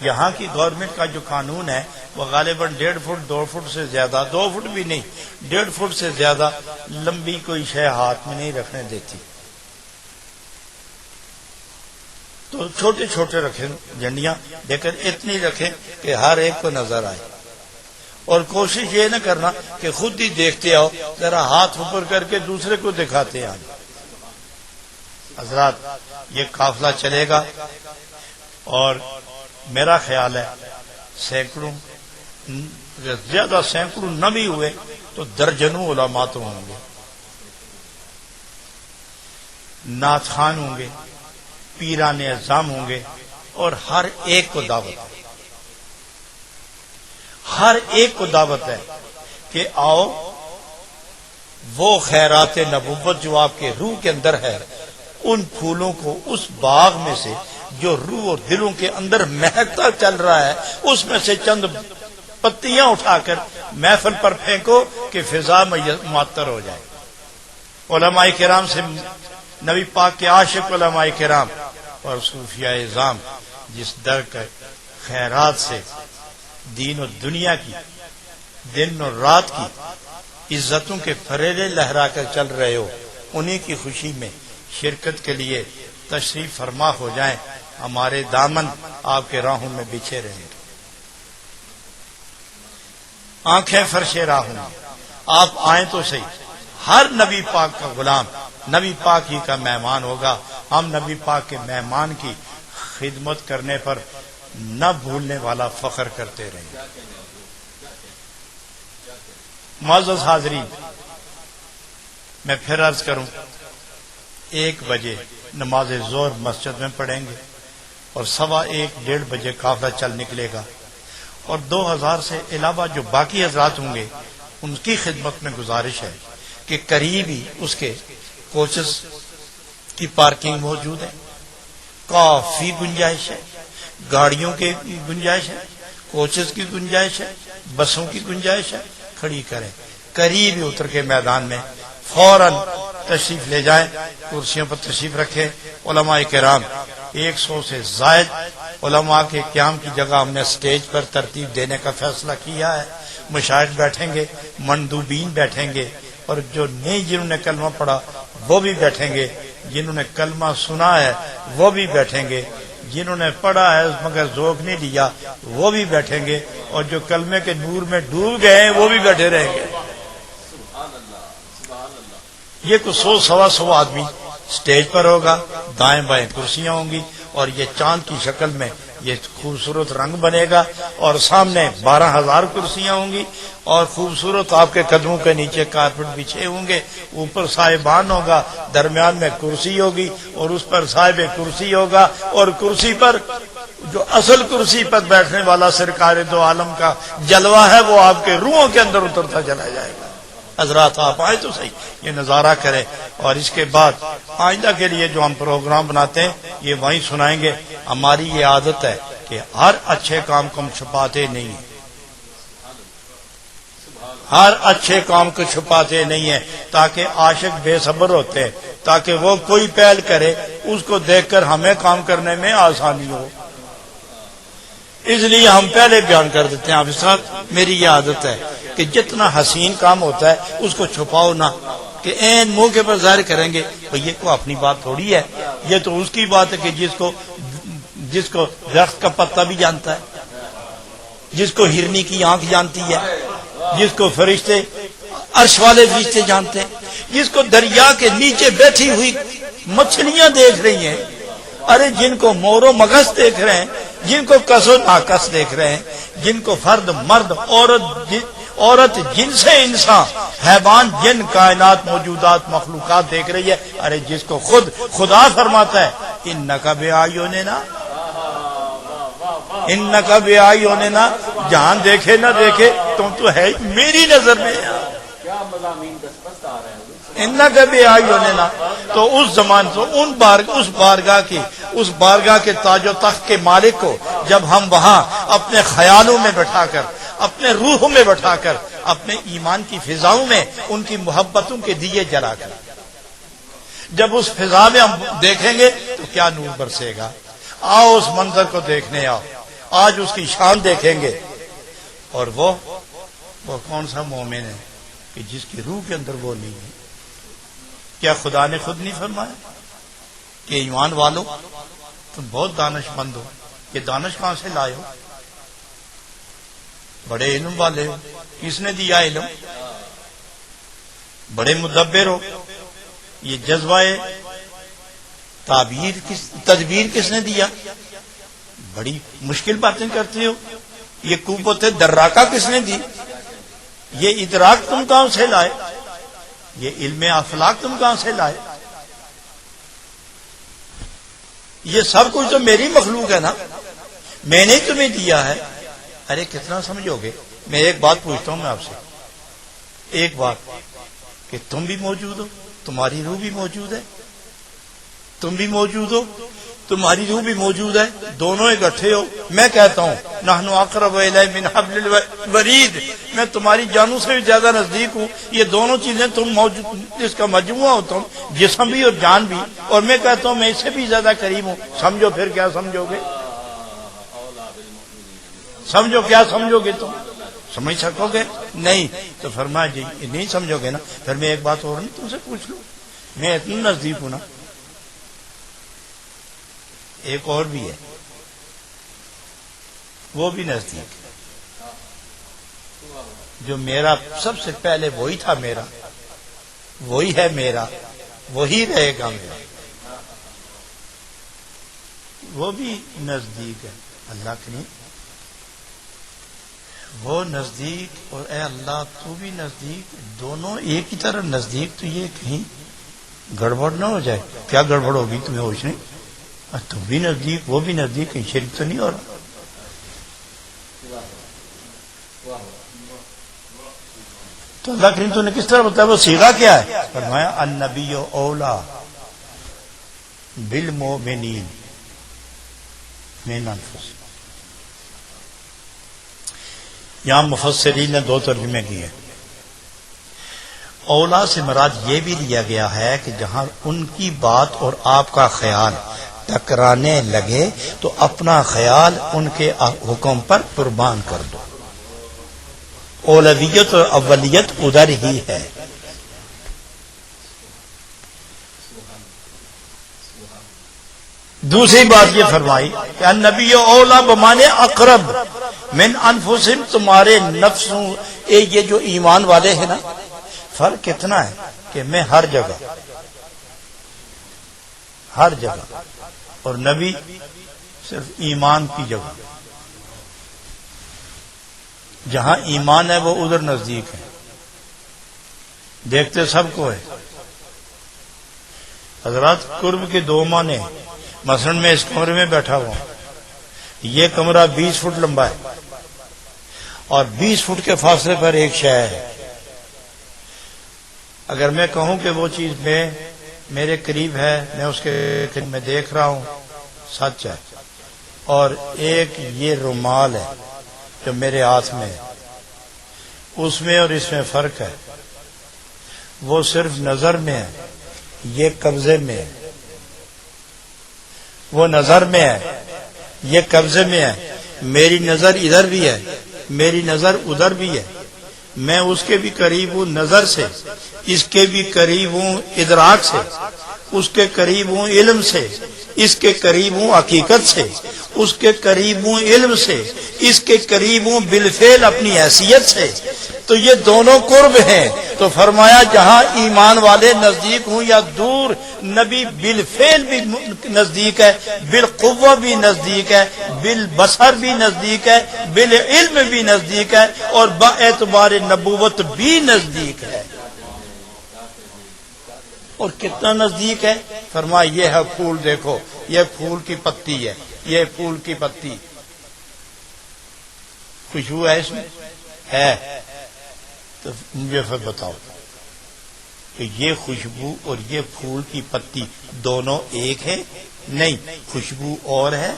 یہاں کی گورنمنٹ کا جو قانون ہے وہ غالباً 1.5 فٹ 2 فٹ سے زیادہ، 2 فٹ بھی نہیں، 1.5 فٹ سے زیادہ لمبی کوئی شے ہاتھ میں نہیں رکھنے دیتی. تو چھوٹے چھوٹے رکھیں جھنڈیاں، لیکن اتنی رکھیں کہ ہر ایک کو نظر آئے. اور کوشش یہ نہ کرنا کہ خود ہی دیکھتے آؤ، ذرا ہاتھ اوپر کر کے دوسرے کو دکھاتے آئے. حضرات یہ قافلہ چلے گا اور میرا خیال ہے سینکڑوں، زیادہ سینکڑوں نہ بھی ہوئے تو درجنوں علماء تو ہوں گے، نعت خوان ہوں گے، پیران اعظام ہوں گے، اور ہر ایک کو دعوت ہے، ہر ایک کو دعوت ہے کہ آؤ وہ خیرات نبوت جو آپ کے روح کے اندر ہے، ان پھولوں کو اس باغ میں سے جو روح اور دلوں کے اندر مہکتا چل رہا ہے اس میں سے چند پتیاں اٹھا کر محفل پر پھینکو کہ فضا معطر ہو جائے. علماء کرام سے، نبی پاک کے عاشق علماء کرام اور صوفیاء اعظام جس در کے خیرات سے دین و دنیا کی، دن اور رات کی عزتوں کے پھریرے لہرا کر چل رہے ہو، انہی کی خوشی میں شرکت کے لیے تشریف فرما ہو جائیں. ہمارے دامن آپ کے راہوں میں بچھے رہیں گے، آنکھیں فرش راہوں میں. آپ آئیں تو صحیح. ہر نبی پاک کا غلام نبی پاک ہی کا مہمان ہوگا. ہم نبی پاک کے مہمان کی خدمت کرنے پر نہ بھولنے والا فخر کرتے رہیں گے. معزز حاضرین، میں پھر عرض کروں، 1 بجے نماز ظہر مسجد میں پڑھیں گے اور 1:15 1:30 بجے قافلہ چل نکلے گا. اور 2000 سے علاوہ جو باقی حضرات ہوں گے ان کی خدمت میں گزارش ہے کہ قریب ہی اس کے کوچز کی پارکنگ موجود ہے، کافی گنجائش ہے، گاڑیوں کی گنجائش ہے، کوچز کی گنجائش ہے، بسوں کی گنجائش ہے. کھڑی کریں، قریب ہی اتر کے میدان میں فوراً تشریف لے جائیں، کرسیوں پر تشریف رکھیں. علماء کرام 100 سے زائد علماء کے قیام کی جگہ ہم نے سٹیج پر ترتیب دینے کا فیصلہ کیا ہے. مشائخ بیٹھیں گے، مندوبین بیٹھیں گے، اور جو نہیں جنہوں نے کلمہ پڑھا وہ بھی بیٹھیں گے، جنہوں نے کلمہ سنا ہے وہ بھی بیٹھیں گے، جنہوں نے پڑھا ہے مگر ذوق نہیں لیا وہ بھی بیٹھیں گے، اور جو کلمے کے نور میں ڈوب گئے ہیں وہ بھی بیٹھے رہیں گے. یہ کچھ 100-125 آدمی سٹیج پر ہوگا، دائیں بائیں کرسیاں ہوں گی، اور یہ چاند کی شکل میں یہ خوبصورت رنگ بنے گا، اور سامنے 12,000 کرسیاں ہوں گی، اور خوبصورت آپ کے قدموں کے نیچے کارپٹ بچھے ہوں گے، اوپر صاحبان ہوگا، درمیان میں کرسی ہوگی اور اس پر صاحب کرسی ہوگا، اور کرسی پر جو اصل کرسی پر بیٹھنے والا سرکار دو عالم کا جلوہ ہے وہ آپ کے روحوں کے اندر اترتا چلا جائے گا. حضرات آپ آئے تو صحیح، یہ نظارہ کریں. اور اس کے بعد آئندہ کے لیے جو ہم پروگرام بناتے ہیں یہ وہیں سنائیں گے. ہماری یہ عادت ہے کہ ہر اچھے کام کو ہم چھپاتے نہیں ہیں، ہر اچھے کام کو چھپاتے نہیں ہیں، تاکہ عاشق بے صبر ہوتے ہیں، تاکہ وہ کوئی پہل کرے اس کو دیکھ کر ہمیں کام کرنے میں آسانی ہو. اس لیے ہم پہلے بیان کر دیتے ہیں. آپ صاحب میری یہ عادت ہے کہ جتنا حسین کام ہوتا ہے اس کو چھپاؤ نہ، کہ این موقع پر ظاہر کریں گے. یہ کو اپنی بات تھوڑی ہے، یہ تو اس کی بات ہے کہ جس کو درخت کا پتا بھی جانتا ہے، جس کو ہرنی کی آنکھ جانتی ہے، جس کو فرشتے عرش والے فرشتے جانتے ہیں، جس کو دریا کے نیچے بیٹھی ہوئی مچھلیاں دیکھ رہی ہیں، ارے جن کو مور و مگس دیکھ رہے ہیں، جن کو کس و ناکس دیکھ رہے ہیں، جن کو فرد مرد عورت جن سے انسان حیوان جن کائنات موجودات مخلوقات دیکھ رہی ہے، ارے جس کو خود خدا فرماتا ہے انکا بِأَعْیُنِنَا، انکا بِأَعْیُنِنَا، جہاں دیکھے نہ دیکھے تم تو ہے میری نظر میں. کیا مضامین دستبست آ رہے ہیں. انک بأعیننا، تو اس زمان تو اس بارگاہ کے تاج و تخت کے مالک کو جب ہم وہاں اپنے خیالوں میں بٹھا کر، اپنے روحوں میں بٹھا کر، اپنے ایمان کی فضاؤں میں ان کی محبتوں کے دیے جلا کر جب اس فضا میں ہم دیکھیں گے تو کیا نور برسے گا۔ آؤ اس منظر کو دیکھنے آؤ، آج اس کی شان دیکھیں گے۔ اور وہ کون سا مومن ہے کہ جس کی روح کے اندر وہ نہیں ہے؟ کیا خدا نے خود نہیں فرمایا کہ ایمان والو تم بہت دانش مند ہو؟ یہ دانش کہاں سے لائے ہو؟ بڑے علم والے ہو، کس نے دیا علم؟ بڑے مدبر ہو، یہ جذبہ تدبیر کس نے دیا؟ بڑی مشکل باتیں کرتے ہو، یہ قوت دراکہ کس نے دی؟ یہ ادراک تم کہاں سے لائے؟ یہ علم افلاک تم کہاں سے لائے؟ یہ سب کچھ تو میری مخلوق ہے نا، میں نے تمہیں دیا ہے۔ ارے کتنا سمجھو گے؟ میں ایک بات پوچھتا ہوں میں آپ سے، ایک بات، کہ تم بھی موجود ہو، تمہاری روح بھی موجود ہے، تم بھی موجود ہو، تمہاری روح بھی موجود ہے، دونوں اکٹھے ہو۔ میں کہتا ہوں نحن اقرب الیہ من حبل الورید، میں تمہاری جانوں سے بھی زیادہ نزدیک ہوں۔ یہ دونوں چیزیں تم موجود، اس کا مجموعہ ہو تم، جسم بھی اور جان بھی، اور میں کہتا ہوں میں اس سے بھی زیادہ قریب ہوں۔ سمجھو پھر کیا سمجھو گے؟ سمجھو کیا سمجھو گے؟ تم سمجھ سکو گے؟ نہیں تو فرمایا جی نہیں سمجھو گے نا، پھر میں ایک بات اور نہیں تم سے پوچھ لوں، میں اتنا نزدیک ہوں نا، ایک اور بھی ہے، وہ بھی نزدیک ہے، جو میرا سب سے پہلے وہی تھا، میرا وہی ہے، میرا وہی رہے گا، میرا وہ بھی نزدیک ہے اللہ کے نہیں، وہ نزدیک اور اے اللہ تو بھی نزدیک، دونوں ایک ہی طرح نزدیک، تو یہ کہیں گڑبڑ نہ ہو جائے۔ کیا گڑبڑ ہوگی تمہیں ہوش نہیں؟ تم بھی نزدیک وہ بھی نزدیک، کہیں شرک تو نہیں ہو رہا؟ تو اللہ کریم تو نے کس طرح بتایا؟ وہ صیغہ کیا ہے؟ فرمایا النبی اولا بالمؤمنین من انفسہم۔ یہاں مفسرین نے دو ترجمے کیے، اولا سے مراد یہ بھی لیا گیا ہے کہ جہاں ان کی بات اور آپ کا خیال ٹکرانے لگے تو اپنا خیال ان کے حکم پر قربان کر دو، اولویت اور اولیت ادھر ہی ہے۔ دوسری بات یہ فرمائی کہ النبی اولا بمانے اقرب من انفسہم، تمہارے نفسوں، یہ جو ایمان والے ہیں نا، فرق کتنا ہے کہ میں ہر جگہ اور نبی صرف ایمان کی جگہ، جہاں ایمان ہے وہ ادھر نزدیک ہے، دیکھتے سب کو ہے۔ حضرات قرب کے دو معنی، مثلا میں اس کمرے میں بیٹھا ہوا ہوں، یہ کمرہ 20 فٹ لمبا ہے اور 20 فٹ کے فاصلے پر ایک شے ہے۔ اگر میں کہوں کہ وہ چیز میرے قریب ہے، میں اس کے قریب میں دیکھ رہا ہوں، سچ ہے، اور ایک یہ رومال ہے جو میرے ہاتھ میں ہے، اس میں اور اس میں فرق ہے، وہ صرف نظر میں ہے، یہ قبضے میں ہے، وہ نظر میں ہے، یہ قبضے میں ہے، میری نظر ادھر بھی ہے، میری نظر ادھر بھی ہے، میں اس کے بھی قریب ہوں نظر سے، اس کے بھی قریب ہوں ادراک سے، اس کے قریب ہوں علم سے، اس کے قریب ہوں حقیقت سے، اس کے قریب ہوں علم سے، اس کے قریب ہوں بالفعل اپنی حیثیت سے، تو یہ دونوں قرب ہیں۔ تو فرمایا جہاں ایمان والے نزدیک ہوں یا دور، نبی بالفعل بھی نزدیک ہے، بالقوہ بھی نزدیک ہے، بالبصر بھی نزدیک ہے، بالعلم بھی نزدیک ہے، اور باعتبار نبوت بھی نزدیک ہے۔ اور کتنا نزدیک ہے؟ فرمایا یہ ہے پھول، دیکھو یہ پھول کی پتی ہے، یہ پھول کی پتی، خوشبو ہے اس میں ہے، تو مجھے پھر بتاؤ کہ یہ خوشبو اور یہ پھول کی پتی دونوں ایک ہے؟ نہیں، خوشبو اور ہے،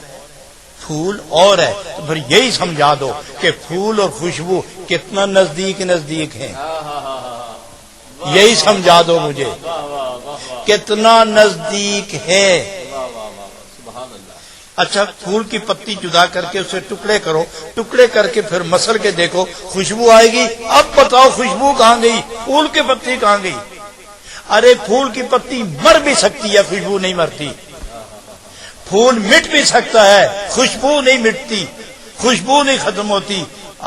پھول اور ہے. تو پھر یہی سمجھا دو کہ پھول اور خوشبو کتنا نزدیک نزدیک ہیں. یہی سمجھا دو مجھے کتنا نزدیک ہے. اچھا، پھول کی پتی جدا کر کے اسے ٹکڑے کرو، ٹکڑے کر کے پھر مسل کے دیکھو، خوشبو آئے گی. اب بتاؤ خوشبو کہاں گئی، پھول کی پتی کہاں گئی؟ ارے پھول کی پتی مر بھی سکتی ہے، خوشبو نہیں مرتی. پھول مٹ بھی سکتا ہے، خوشبو نہیں مٹتی، خوشبو نہیں ختم ہوتی.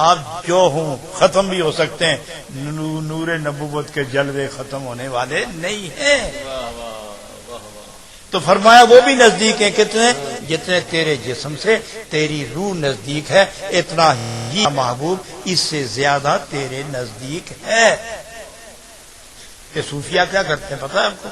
آپ جو ہوں ختم بھی ہو سکتے ہیں، نور نبوت کے جلوے ختم ہونے والے نہیں ہیں. تو فرمایا وہ بھی نزدیک ہیں. کتنے؟ جتنے تیرے جسم سے تیری روح نزدیک ہے، اتنا ہی محبوب اس سے زیادہ تیرے نزدیک ہے. کہ صوفیہ کیا کرتے ہیں پتہ ہے آپ کو؟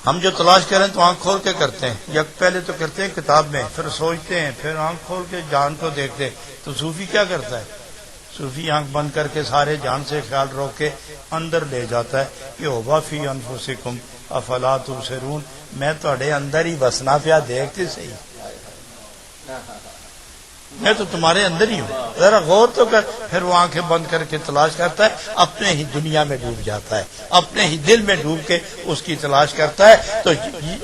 ہم جو تلاش کریں تو آنکھ کھول کے کرتے ہیں. یک پہلے تو کرتے ہیں کتاب میں، پھر سوچتے ہیں، پھر آنکھ کھول کے جان کو دیکھتے. تو صوفی کیا کرتا ہے؟ صوفی آنکھ بند کر کے سارے جان سے خیال روک کے اندر لے جاتا ہے کہ اوبا فی انفسکم افلا تبصرون، میں تھوڑے اندر ہی بسنا پیا، دیکھتے صحیح، میں تو تمہارے اندر ہی ہوں، ذرا غور تو کر. پھر وہ آنکھیں بند کر کے تلاش کرتا ہے، اپنے ہی دنیا میں ڈوب جاتا ہے، اپنے ہی دل میں ڈوب کے اس کی تلاش کرتا ہے. تو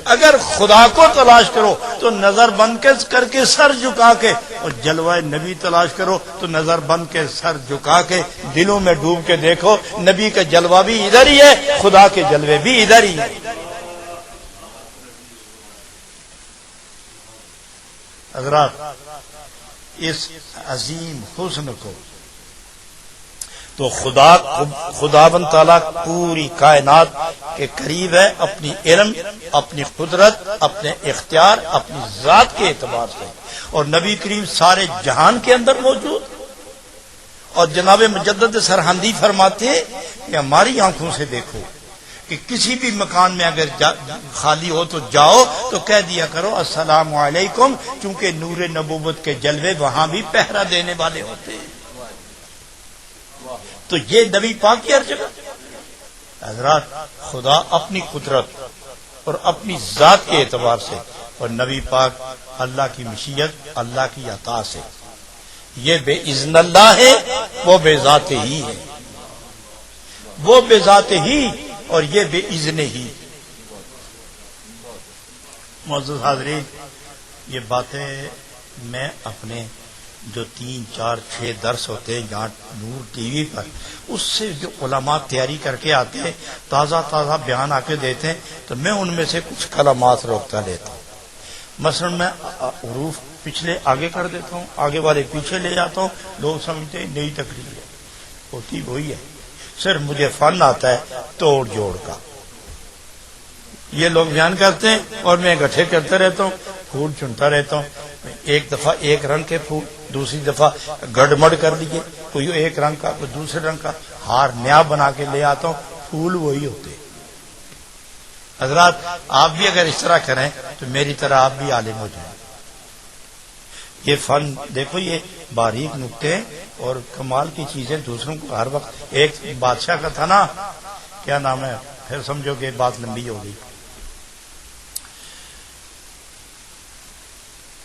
اگر خدا کو تلاش کرو تو نظر بند کر کے سر جھکا کے، اور جلوہ نبی تلاش کرو تو نظر بند کے سر جھکا کے دلوں میں ڈوب کے دیکھو، نبی کا جلوہ بھی ادھر ہی ہے، خدا کے جلوے بھی ادھر ہی ہے. حضرات، اس عظیم حسن کو تو خداوند تعالیٰ پوری کائنات کے قریب ہے، اپنی علم، اپنی قدرت، اپنے اختیار، اپنی ذات کے اعتبار سے. اور نبی کریم سارے جہان کے اندر موجود. اور جناب مجدد سرہندی فرماتے ہیں کہ ہماری آنکھوں سے دیکھو کہ کسی بھی مکان میں اگر خالی ہو تو جاؤ تو کہہ دیا کرو السلام علیکم، کیونکہ نور نبوت کے جلوے وہاں بھی پہرا دینے والے ہوتے ہیں. تو یہ نبی پاک کی ہر جگہ. حضرات، خدا اپنی قدرت اور اپنی ذات کے اعتبار سے، اور نبی پاک اللہ کی مشیت، اللہ کی عطا سے. یہ بے اذن اللہ ہے، وہ بے ذات ہی ہے، وہ بے ذات ہی اور یہ بے اذن ہی. معزز حاضرین، یہ باتیں میں اپنے جو 3، 4، 6 درس ہوتے ہیں یہاں نور ٹی وی پر، اس سے جو علماء تیاری کر کے آتے ہیں، تازہ تازہ بیان آ کے دیتے ہیں، تو میں ان میں سے کچھ کلمات روکتا لیتا ہوں. مثلا میں حروف پچھلے آگے کر دیتا ہوں، آگے والے پیچھے لے جاتا ہوں. لوگ سمجھتے ہیں نئی تقریر ہے، ہوتی وہی ہے، صرف مجھے فن آتا ہے توڑ جوڑ کا. یہ لوگ بیان کرتے ہیں اور میں گٹھے کرتا رہتا ہوں، پھول چنتا رہتا ہوں. ایک دفعہ ایک رنگ کے پھول، دوسری دفعہ گڑمڑ کر لیے، کوئی ایک رنگ کا کوئی دوسرے رنگ کا، ہار نیا بنا کے لے آتا ہوں، پھول وہی ہوتے. حضرات، آپ بھی اگر اس طرح کریں تو میری طرح آپ بھی عالم ہو جائیں. یہ فن دیکھو، یہ باریک نکتے اور کمال کی چیزیں دوسروں کو ہر وقت. ایک بادشاہ کا تھا نا، کیا نام ہے، پھر سمجھو کہ بات لمبی ہو گئی.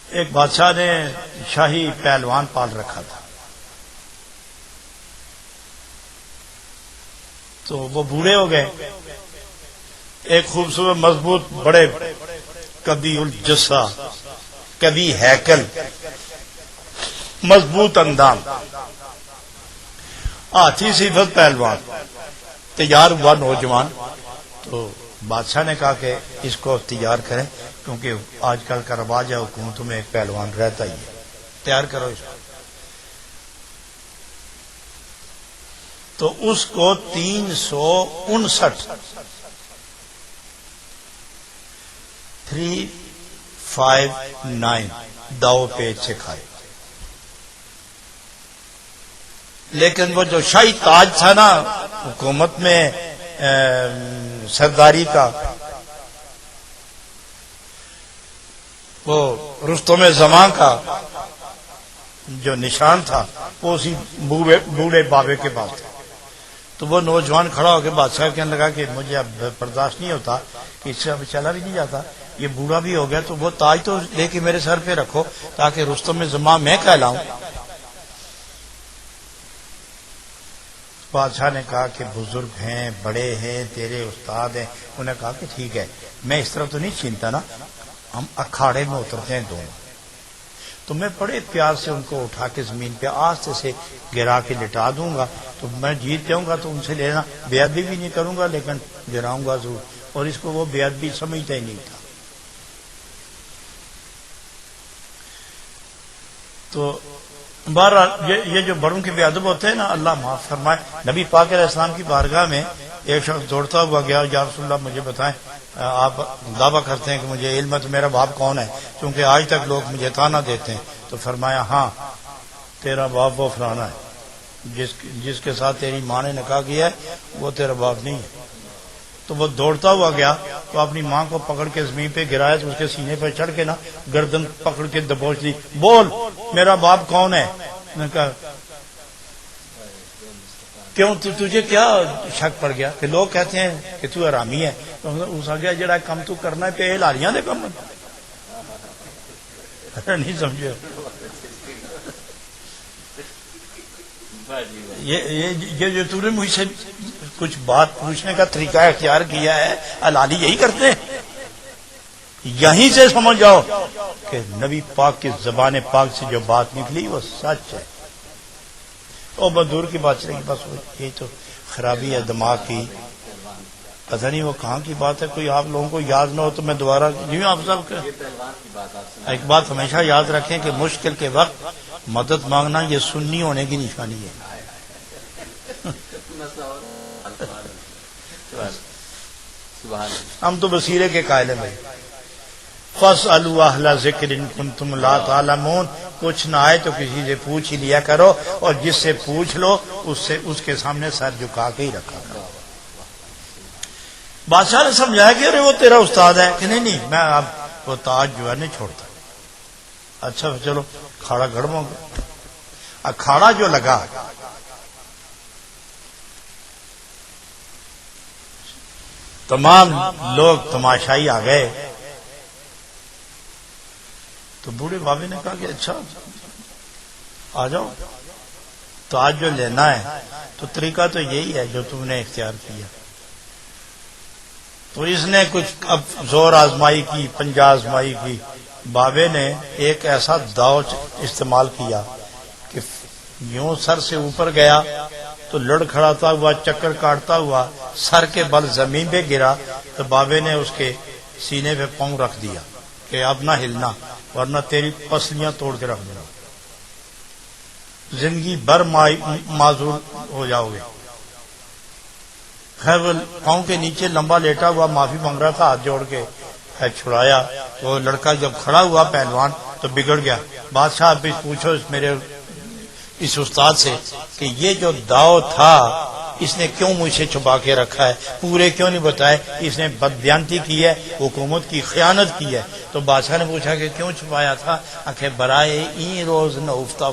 ایک بادشاہ نے شاہی پہلوان پال رکھا تھا، تو وہ بوڑھے ہو گئے. ایک خوبصورت مضبوط بڑے کبھی الجثہ، کبھی ہیکل، مضبوط اندام، ہاتھی صفت پہلوان تیار ہوا نوجوان. تو بادشاہ نے کہا کہ اس کو تیار کریں، کیونکہ آج کل کا رواج ہے حکومتوں میں ایک پہلوان رہتا ہی ہے، تیار کرو اس کو. تو اس کو 359 داؤ پیچ سے کھائے. لیکن وہ جو شاہی تاج تھا نا حکومت میں سرداری کا، وہ رستم زمان کا جو نشان تھا، وہ اسی بوڑھے بابے کے پاس تھا. تو وہ نوجوان کھڑا ہو کے بادشاہ کہنے لگا کہ مجھے اب برداشت نہیں ہوتا کہ اس سے اب چلا بھی نہیں جاتا، یہ بوڑھا بھی ہو گیا، تو وہ تاج تو لے کے میرے سر پہ رکھو تاکہ رستم زماں میں کہلاؤں۔ بادشاہ نے کہا کہ بزرگ ہیں، بڑے ہیں، تیرے استاد ہیں، انہوں نے کہا کہ ٹھیک ہے، میں اس طرح تو نہیں چھینتا نا، ہم اکھاڑے میں اترتے ہیں دونوں، تو میں بڑے پیار سے ان کو اٹھا کے زمین پہ آستے سے گرا کے لٹا دوں گا، تو میں جیت جاؤں گا تو ان سے لینا، بے ادبی بھی نہیں کروں گا لیکن گراؤں گا ضرور۔ اور اس کو وہ بے ادبی سمجھتا ہی نہیں تھا۔ تو بہرحال یہ جو بڑوں کے بے ادب ہوتے ہیں نا، اللہ معاف فرمائے۔ نبی پاک علیہ السلام کی بارگاہ میں ایک شخص دوڑتا ہوا گیا، یا رسول اللہ مجھے بتائیں، آپ دعویٰ کرتے ہیں کہ مجھے علم ہے، تو میرا باپ کون ہے، کیونکہ آج تک لوگ مجھے تانا دیتے ہیں۔ تو فرمایا ہاں تیرا باپ وہ فلانا ہے، جس کے ساتھ تیری ماں نے نکاح کیا ہے وہ تیرا باپ نہیں ہے۔ تو وہ دوڑتا ہوا گیا تو اپنی ماں کو پکڑ کے زمین پہ گرایا، تو اس کے سینے پہ چڑھ کے نا گردن پکڑ کے دبوچ لی، بول میرا باپ کون ہے؟ نے کہا کیوں تجھے کیا شک پڑ گیا کہ لوگ کہتے ہیں کہ تو حرامی ہے؟ اس آ گیا جڑا کام تو کرنا ہے پہ لاریاں دے کم نہیں سمجھے۔ یہ جو تم نے مجھ سے کچھ بات پوچھنے کا طریقہ اختیار کیا ہے، حلالی یہی کرتے ہیں؟ یہیں سے سمجھ جاؤ کہ نبی پاک کی زبان پاک سے جو بات نکلی وہ سچ ہے۔ اور بس دور کی بات چلے گی، بس یہ تو خرابی ہے دماغ کی، پتہ نہیں وہ کہاں کی بات ہے، کوئی آپ لوگوں کو یاد نہ ہو تو میں دوبارہ جی آپ سب ایک بات ہمیشہ یاد رکھیں کہ مشکل کے وقت مدد مانگنا یہ سنی ہونے کی نشانی ہے۔ ہم تو بصیرے کے قائل ہیں بھائی۔ فَاسْأَلُوا أَهْلَ ذِكْرٍ إِن كُنتُمْ لَا تَعْلَمُونَ، کچھ نہ آئے تو کسی سے پوچھ ہی لیا کرو، اور جس سے پوچھ لو اس کے سامنے سر جھکا کے ہی رکھا کرو۔ بادشاہ نے سمجھایا کہ ارے وہ تیرا استاد ہے کہ نہیں میں اب وہ تاج جو ہے نہیں چھوڑتا۔ اچھا چلو کھاڑا گڑبوں گا۔ اکھاڑا جو لگا تمام لوگ تماشائی آ گئے، تو بوڑھے بابے نے کہا کہ اچھا آ جاؤ، تاج جو لینا ہے تو طریقہ تو یہی ہے جو تم نے اختیار کیا۔ تو اس نے کچھ اب زور آزمائی کی، پنجہ آزمائی کی۔ بابے نے ایک ایسا داؤ استعمال کیا کہ یوں سر سے اوپر گیا تو لڑکھڑاتا ہوا، چکر کاٹتا ہوا سر کے بل زمین پہ گرا، تو بابے نے اس کے سینے پہ پاؤں رکھ دیا کہ اب نہ ہلنا ورنہ تیری پسلیاں توڑ کے رکھ دینا، زندگی بھر معذور ہو جاؤ گے۔ خیر وہ پاؤں کے نیچے لمبا لیٹا ہوا معافی مانگ رہا تھا، ہاتھ جوڑ کے چھڑایا۔ وہ لڑکا جب کھڑا ہوا پہلوان تو بگڑ گیا۔ بادشاہ اب پوچھو میرے اس استاد سے کہ یہ جو داؤ تھا اس نے کیوں مجھ سے چھپا کے رکھا ہے، پورے کیوں نہیں بتائے؟ اس نے بددیانتی کی ہے، حکومت کی خیانت کی ہے۔ تو بادشاہ نے پوچھا کہ کیوں چھپایا تھا؟ آخر برائے این روز نہ افتہ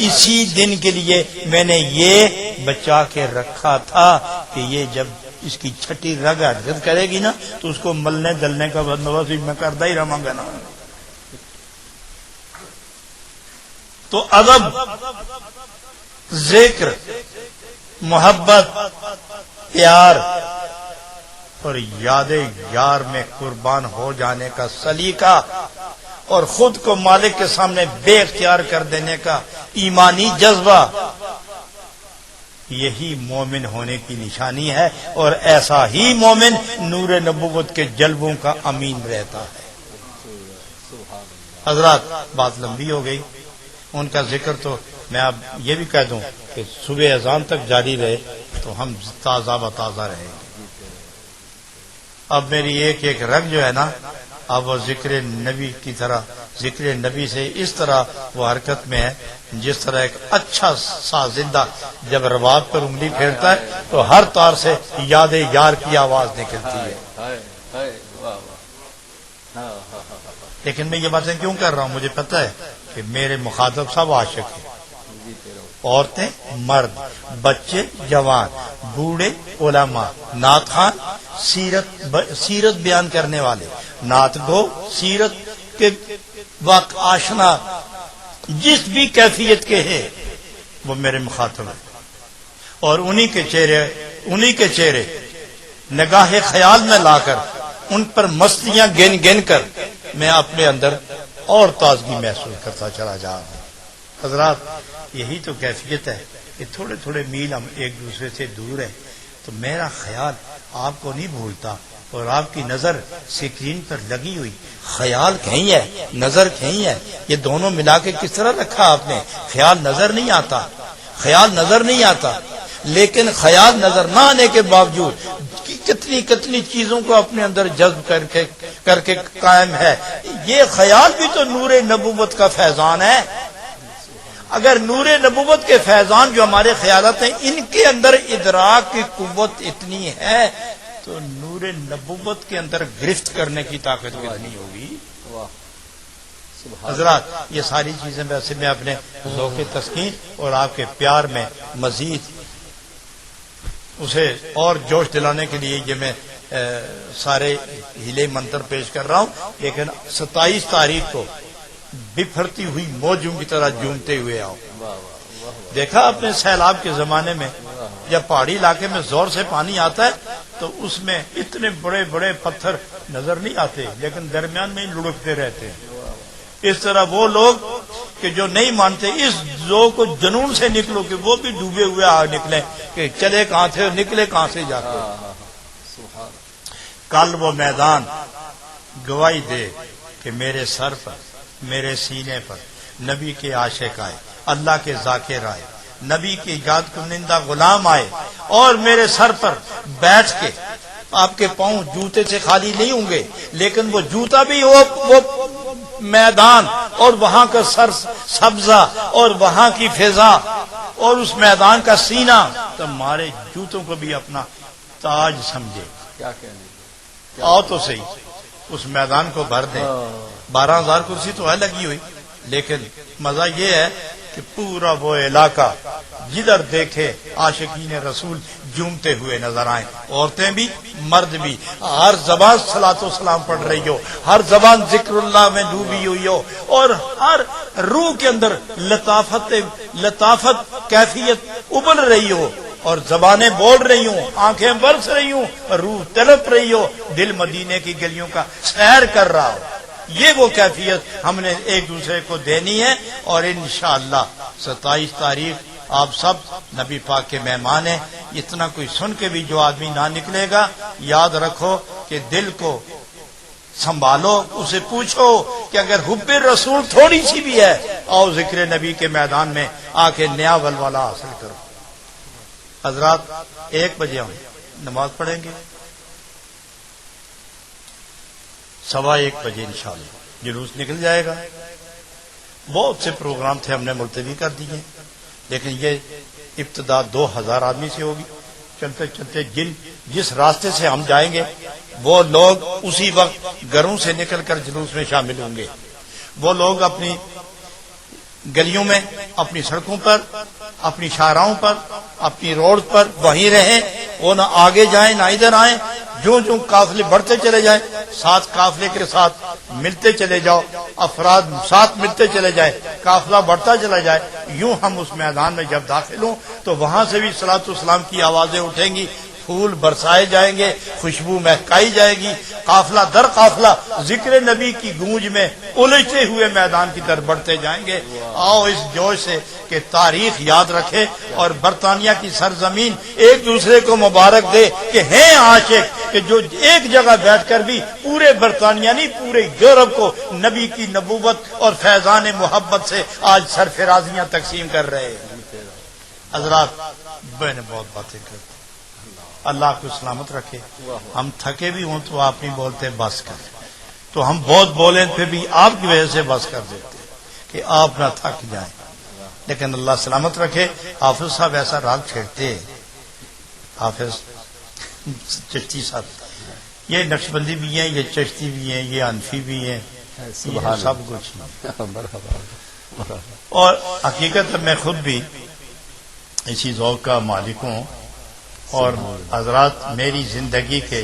اسی دن کے لیے میں نے یہ بچا کے رکھا تھا کہ یہ جب اس کی چھٹی رگ حرکت کرے گی نا تو اس کو ملنے دلنے کا بندوبست میں کرتا ہی رہوں گا نا۔ تو ادب، ذکر، محبت، پیار اور یاد یار میں قربان ہو جانے کا سلیقہ اور خود کو مالک کے سامنے بے اختیار کر دینے کا ایمانی جذبہ، یہی مومن ہونے کی نشانی ہے، اور ایسا ہی مومن نور نبوت کے جلووں کا امین رہتا ہے۔ حضرات بات لمبی ہو گئی، ان کا ذکر تو میں اب یہ بھی کہہ دوں کہ صبح اذان تک جاری رہے تو ہم تازہ بتازہ رہیں گے۔ اب میری ایک ایک رگ جو ہے نا، اب وہ ذکر نبی کی طرح، ذکر نبی سے اس طرح وہ حرکت میں ہے جس طرح ایک اچھا سا زندہ جب رباب پر انگلی پھیرتا ہے تو ہر تار سے یاد یار کی آواز نکلتی ہے۔ لیکن میں یہ باتیں کیوں کر رہا ہوں؟ مجھے پتہ ہے کہ میرے مخاطب سب عاشق ہیں، عورتیں مرد، بچے جوان، بوڑھے علماء، نعت خوان، سیرت بیان کرنے والے، نعت گو، سیرت کے واقع آشنا جس بھی کیفیت کے ہیں وہ میرے مخاطب ہیں، اور انہی کے چہرے نگاہ خیال میں لا کر ان پر مستیاں گن کر میں اپنے اندر اور تازگی محسوس کرتا چلا جا رہا ہوں۔ حضرات یہی تو کیفیت ہے کہ تھوڑے تھوڑے میل ہم ایک دوسرے سے دور ہیں، تو میرا خیال آپ کو نہیں بھولتا، اور آپ کی نظر سکرین پر لگی ہوئی، خیال کہیں ہے نظر کہیں ہے، یہ دونوں ملا کے کس طرح رکھا آپ نے؟ خیال نظر نہیں آتا، لیکن خیال نظر نہ آنے کے باوجود کتنی چیزوں کو اپنے اندر جذب کر کے قائم ہے۔ یہ خیال بھی تو نور نبوت کا فیضان ہے۔ اگر نور نبوت کے فیضان جو ہمارے خیالات ہیں ان کے اندر ادراک کی قوت اتنی ہے تو نور نبوت کے اندر گرفت کرنے کی طاقت کتنی ہوگی؟ حضرات یہ ساری چیزیں ویسے میں اپنے ذوق تسکین اور آپ کے پیار میں مزید اسے اور جوش دلانے کے لیے یہ میں سارے ہیلے منتر پیش کر رہا ہوں، لیکن 27 تاریخ کو بفرتی ہوئی موجوں کی طرح جھومتے ہوئے آؤ۔ دیکھا اپنے سیلاب کے زمانے میں جب پہاڑی علاقے میں زور سے پانی آتا ہے تو اس میں اتنے بڑے بڑے پتھر نظر نہیں آتے، لیکن درمیان میں ہی لڑکتے رہتے ہیں۔ اس طرح وہ لوگ کہ جو نہیں مانتے اس ذوق کو جنون سے نکلو کہ وہ بھی ڈوبے ہوئے آ نکلے کہ چلے کہاں تھے اور نکلے کہاں سے جا کے۔ کل وہ میدان گواہی دے کہ میرے سر پر، میرے سینے پر نبی کے عاشق آئے، اللہ کے ذاکر آئے، نبی کی یاد کنندہ غلام آئے، اور میرے سر پر بیٹھ کے آپ کے پاؤں جوتے سے خالی نہیں ہوں گے، لیکن وہ جوتا بھی وہ میدان اور وہاں کا سر سبزہ اور وہاں کی فضا اور اس میدان کا سینہ تمہارے جوتوں کو بھی اپنا تاج سمجھے۔ کیا کہنے، آؤ تو صحیح اس میدان کو بھر دیں۔ 12,000 کرسی تو ہے لگی ہوئی، لیکن مزہ یہ ہے کہ پورا وہ علاقہ جدھر دیکھے عاشقین رسول جھومتے ہوئے نظر آئیں، عورتیں بھی مرد بھی، ہر زبان صلاۃ و سلام پڑھ رہی ہو، ہر زبان ذکر اللہ میں ڈوبی ہوئی ہو، اور ہر روح کے اندر لطافت کیفیت ابل رہی ہو، اور زبانیں بول رہی ہوں، آنکھیں برس رہی ہوں، روح تڑپ رہی ہو، دل مدینے کی گلیوں کا سیر کر رہا ہو۔ یہ وہ کیفیت ہم نے ایک دوسرے کو دینی ہے، اور انشاءاللہ 27 تاریخ آپ سب نبی پاک کے مہمان ہیں۔ اتنا کوئی سن کے بھی جو آدمی نہ نکلے گا، یاد رکھو کہ دل کو سنبھالو، اسے پوچھو کہ اگر حب رسول تھوڑی سی بھی ہے، آؤ ذکر نبی کے میدان میں آ کے نیا ولولہ حاصل کرو۔ حضرات 1 بجے ہم نماز پڑھیں گے، 1:15 بجے انشاءاللہ جلوس نکل جائے گا۔ بہت سے پروگرام تھے ہم نے ملتوی کر دیے، لیکن یہ ابتدا 2000 آدمی سے ہوگی۔ چلتے چلتے جس راستے سے ہم جائیں گے وہ لوگ اسی وقت گھروں سے نکل کر جلوس میں شامل ہوں گے۔ وہ لوگ اپنی گلیوں میں، اپنی سڑکوں پر، اپنی شاہراہوں پر، اپنی روڈ پر وہیں رہیں، وہ نہ آگے جائیں نہ ادھر آئیں۔ جو قافلے بڑھتے چلے جائیں، ساتھ قافلے کے ساتھ ملتے چلے جاؤ، افراد ساتھ ملتے چلے جائے، قافلہ بڑھتا چلا جائے۔ یوں ہم اس میدان میں جب داخل ہوں تو وہاں سے بھی صلاۃ و سلام کی آوازیں اٹھیں گی، پھول برسائے جائیں گے، خوشبو مہکائی جائے گی، قافلہ در قافلہ ذکر نبی کی گونج میں الجھتے ہوئے میدان کی طرف بڑھتے جائیں گے۔ آؤ اس جوش سے کہ تاریخ یاد رکھے اور برطانیہ کی سرزمین ایک دوسرے کو مبارک دے کہ ہیں عاشق کہ جو ایک جگہ بیٹھ کر بھی پورے برطانیہ نہیں پورے یورپ کو نبی کی نبوت اور فیضان محبت سے آج سرفرازیاں تقسیم کر رہے ہیں۔ حضرات میں نے بہت باتیں کرتی، اللہ کو سلامت رکھے۔ ہم تھکے بھی ہوں تو آپ نہیں بولتے بس کر، تو ہم بہت بولیں پھر بھی آپ کی وجہ سے بس کر دیتے کہ آپ نہ تھک جائیں، لیکن اللہ سلامت رکھے۔ حافظ صاحب ایسا راگ چھیڑتے، حافظ چشتی صاحب، یہ نقشبندی بھی ہیں، یہ چشتی بھی ہیں، یہ انفی بھی ہیں، یہ سب کچھ۔ اور حقیقت میں خود بھی اسی ذوق کا مالک ہوں، اور حضرات میری زندگی کے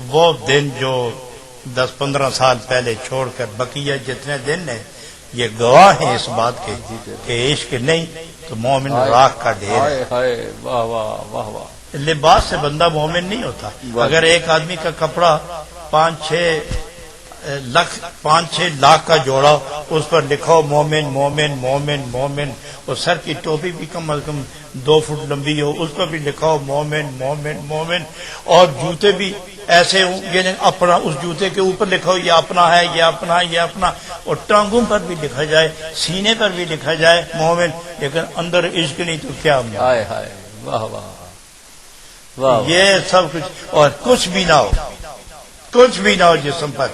وہ دن جو 10-15 سال پہلے چھوڑ کر بقیہ جتنے دن ہیں یہ گواہ ہیں اس بات کے کہ عشق نہیں تو مومن راکھ کا ڈھیر ہے۔ ہائے واہ واہ واہ واہ، لباس سے بندہ مومن نہیں ہوتا۔ اگر ایک آدمی کا کپڑا 5-6 لاکھ کا جوڑا اس پر لکھو مومن مومن مومن مومن، اور سر کی ٹوپی بھی کم از کم 2 فٹ لمبی ہو اس پر بھی لکھو مومن مومن مومن، اور جوتے بھی ایسے ہوں یعنی اپنا اس جوتے کے اوپر لکھو یہ اپنا ہے یہ اپنا یہ اپنا، اور ٹانگوں پر بھی لکھا جائے سینے پر بھی لکھا جائے مومن، لیکن اندر عشق نہیں تو کیا مومن؟ ہائے ہائے واہ واہ واہ، یہ سب کچھ، اور کچھ بھی نہ ہو، کچھ بھی نہ ہو جسم پر،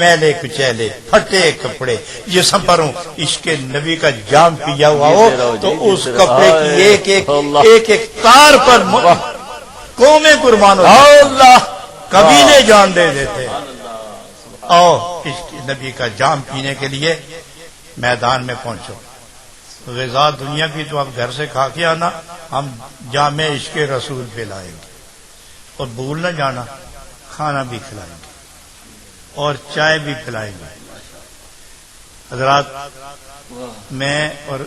میلے کچیلے پھٹے کپڑے جسم پر ہوں، عشق نبی کا جام پیا ہوا ہو تو اس کپڑے کی ایک ایک تار پر قومیں قربان ہو، اللہ قبیلے جان دے دیتے۔ آؤ عشق نبی کا جام پینے کے لیے میدان میں پہنچو۔ غذا دنیا کی تو آپ گھر سے کھا کے آنا، ہم جامع عشق رسول پہ لائیں گے، اور بھول نہ جانا کھانا بھی کھلائیں گے اور چائے بھی پلائیں گے۔ حضرات میں اور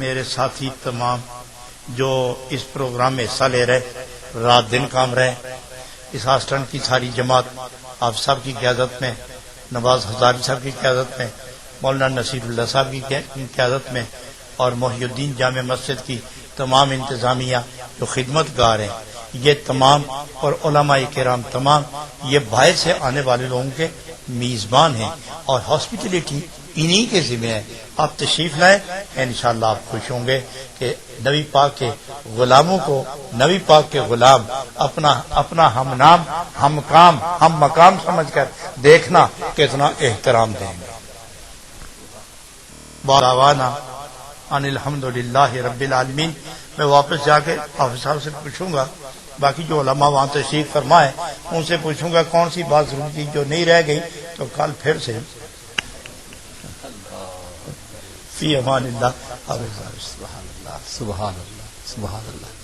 میرے ساتھی تمام جو اس پروگرام میں حصہ لے رہے، رات دن کام رہے، اس ہاسٹن کی ساری جماعت آپ سب کی قیادت میں، نواز ہزاری صاحب کی قیادت میں، مولانا نصیر اللہ صاحب کی قیادت میں، اور محی الدین جامع مسجد کی تمام انتظامیہ جو خدمت گار ہیں، یہ تمام، اور علماء کرام تمام، یہ باہر سے آنے والے لوگوں کے میزبان ہیں، اور ہاسپٹلٹی انہی کے ذمہ ہے۔ آپ تشریف لائیں، انشاءاللہ آپ خوش ہوں گے کہ نبی پاک کے غلاموں کو نبی پاک کے غلام اپنا ہم نام ہم کام ہم مقام سمجھ کر دیکھنا کتنا احترام دیں گے۔ دعوانا ان الحمدللہ رب العالمین۔ میں واپس جا کے حافظ صاحب سے پوچھوں گا، باقی جو علماء وہاں تشریف فرمائے ان سے پوچھوں گا کون سی بات ضروری تھی جو نہیں رہ گئی، تو کل پھر سے فی امان اللہ۔ سبحان اللہ سبحان اللہ سبحان اللہ۔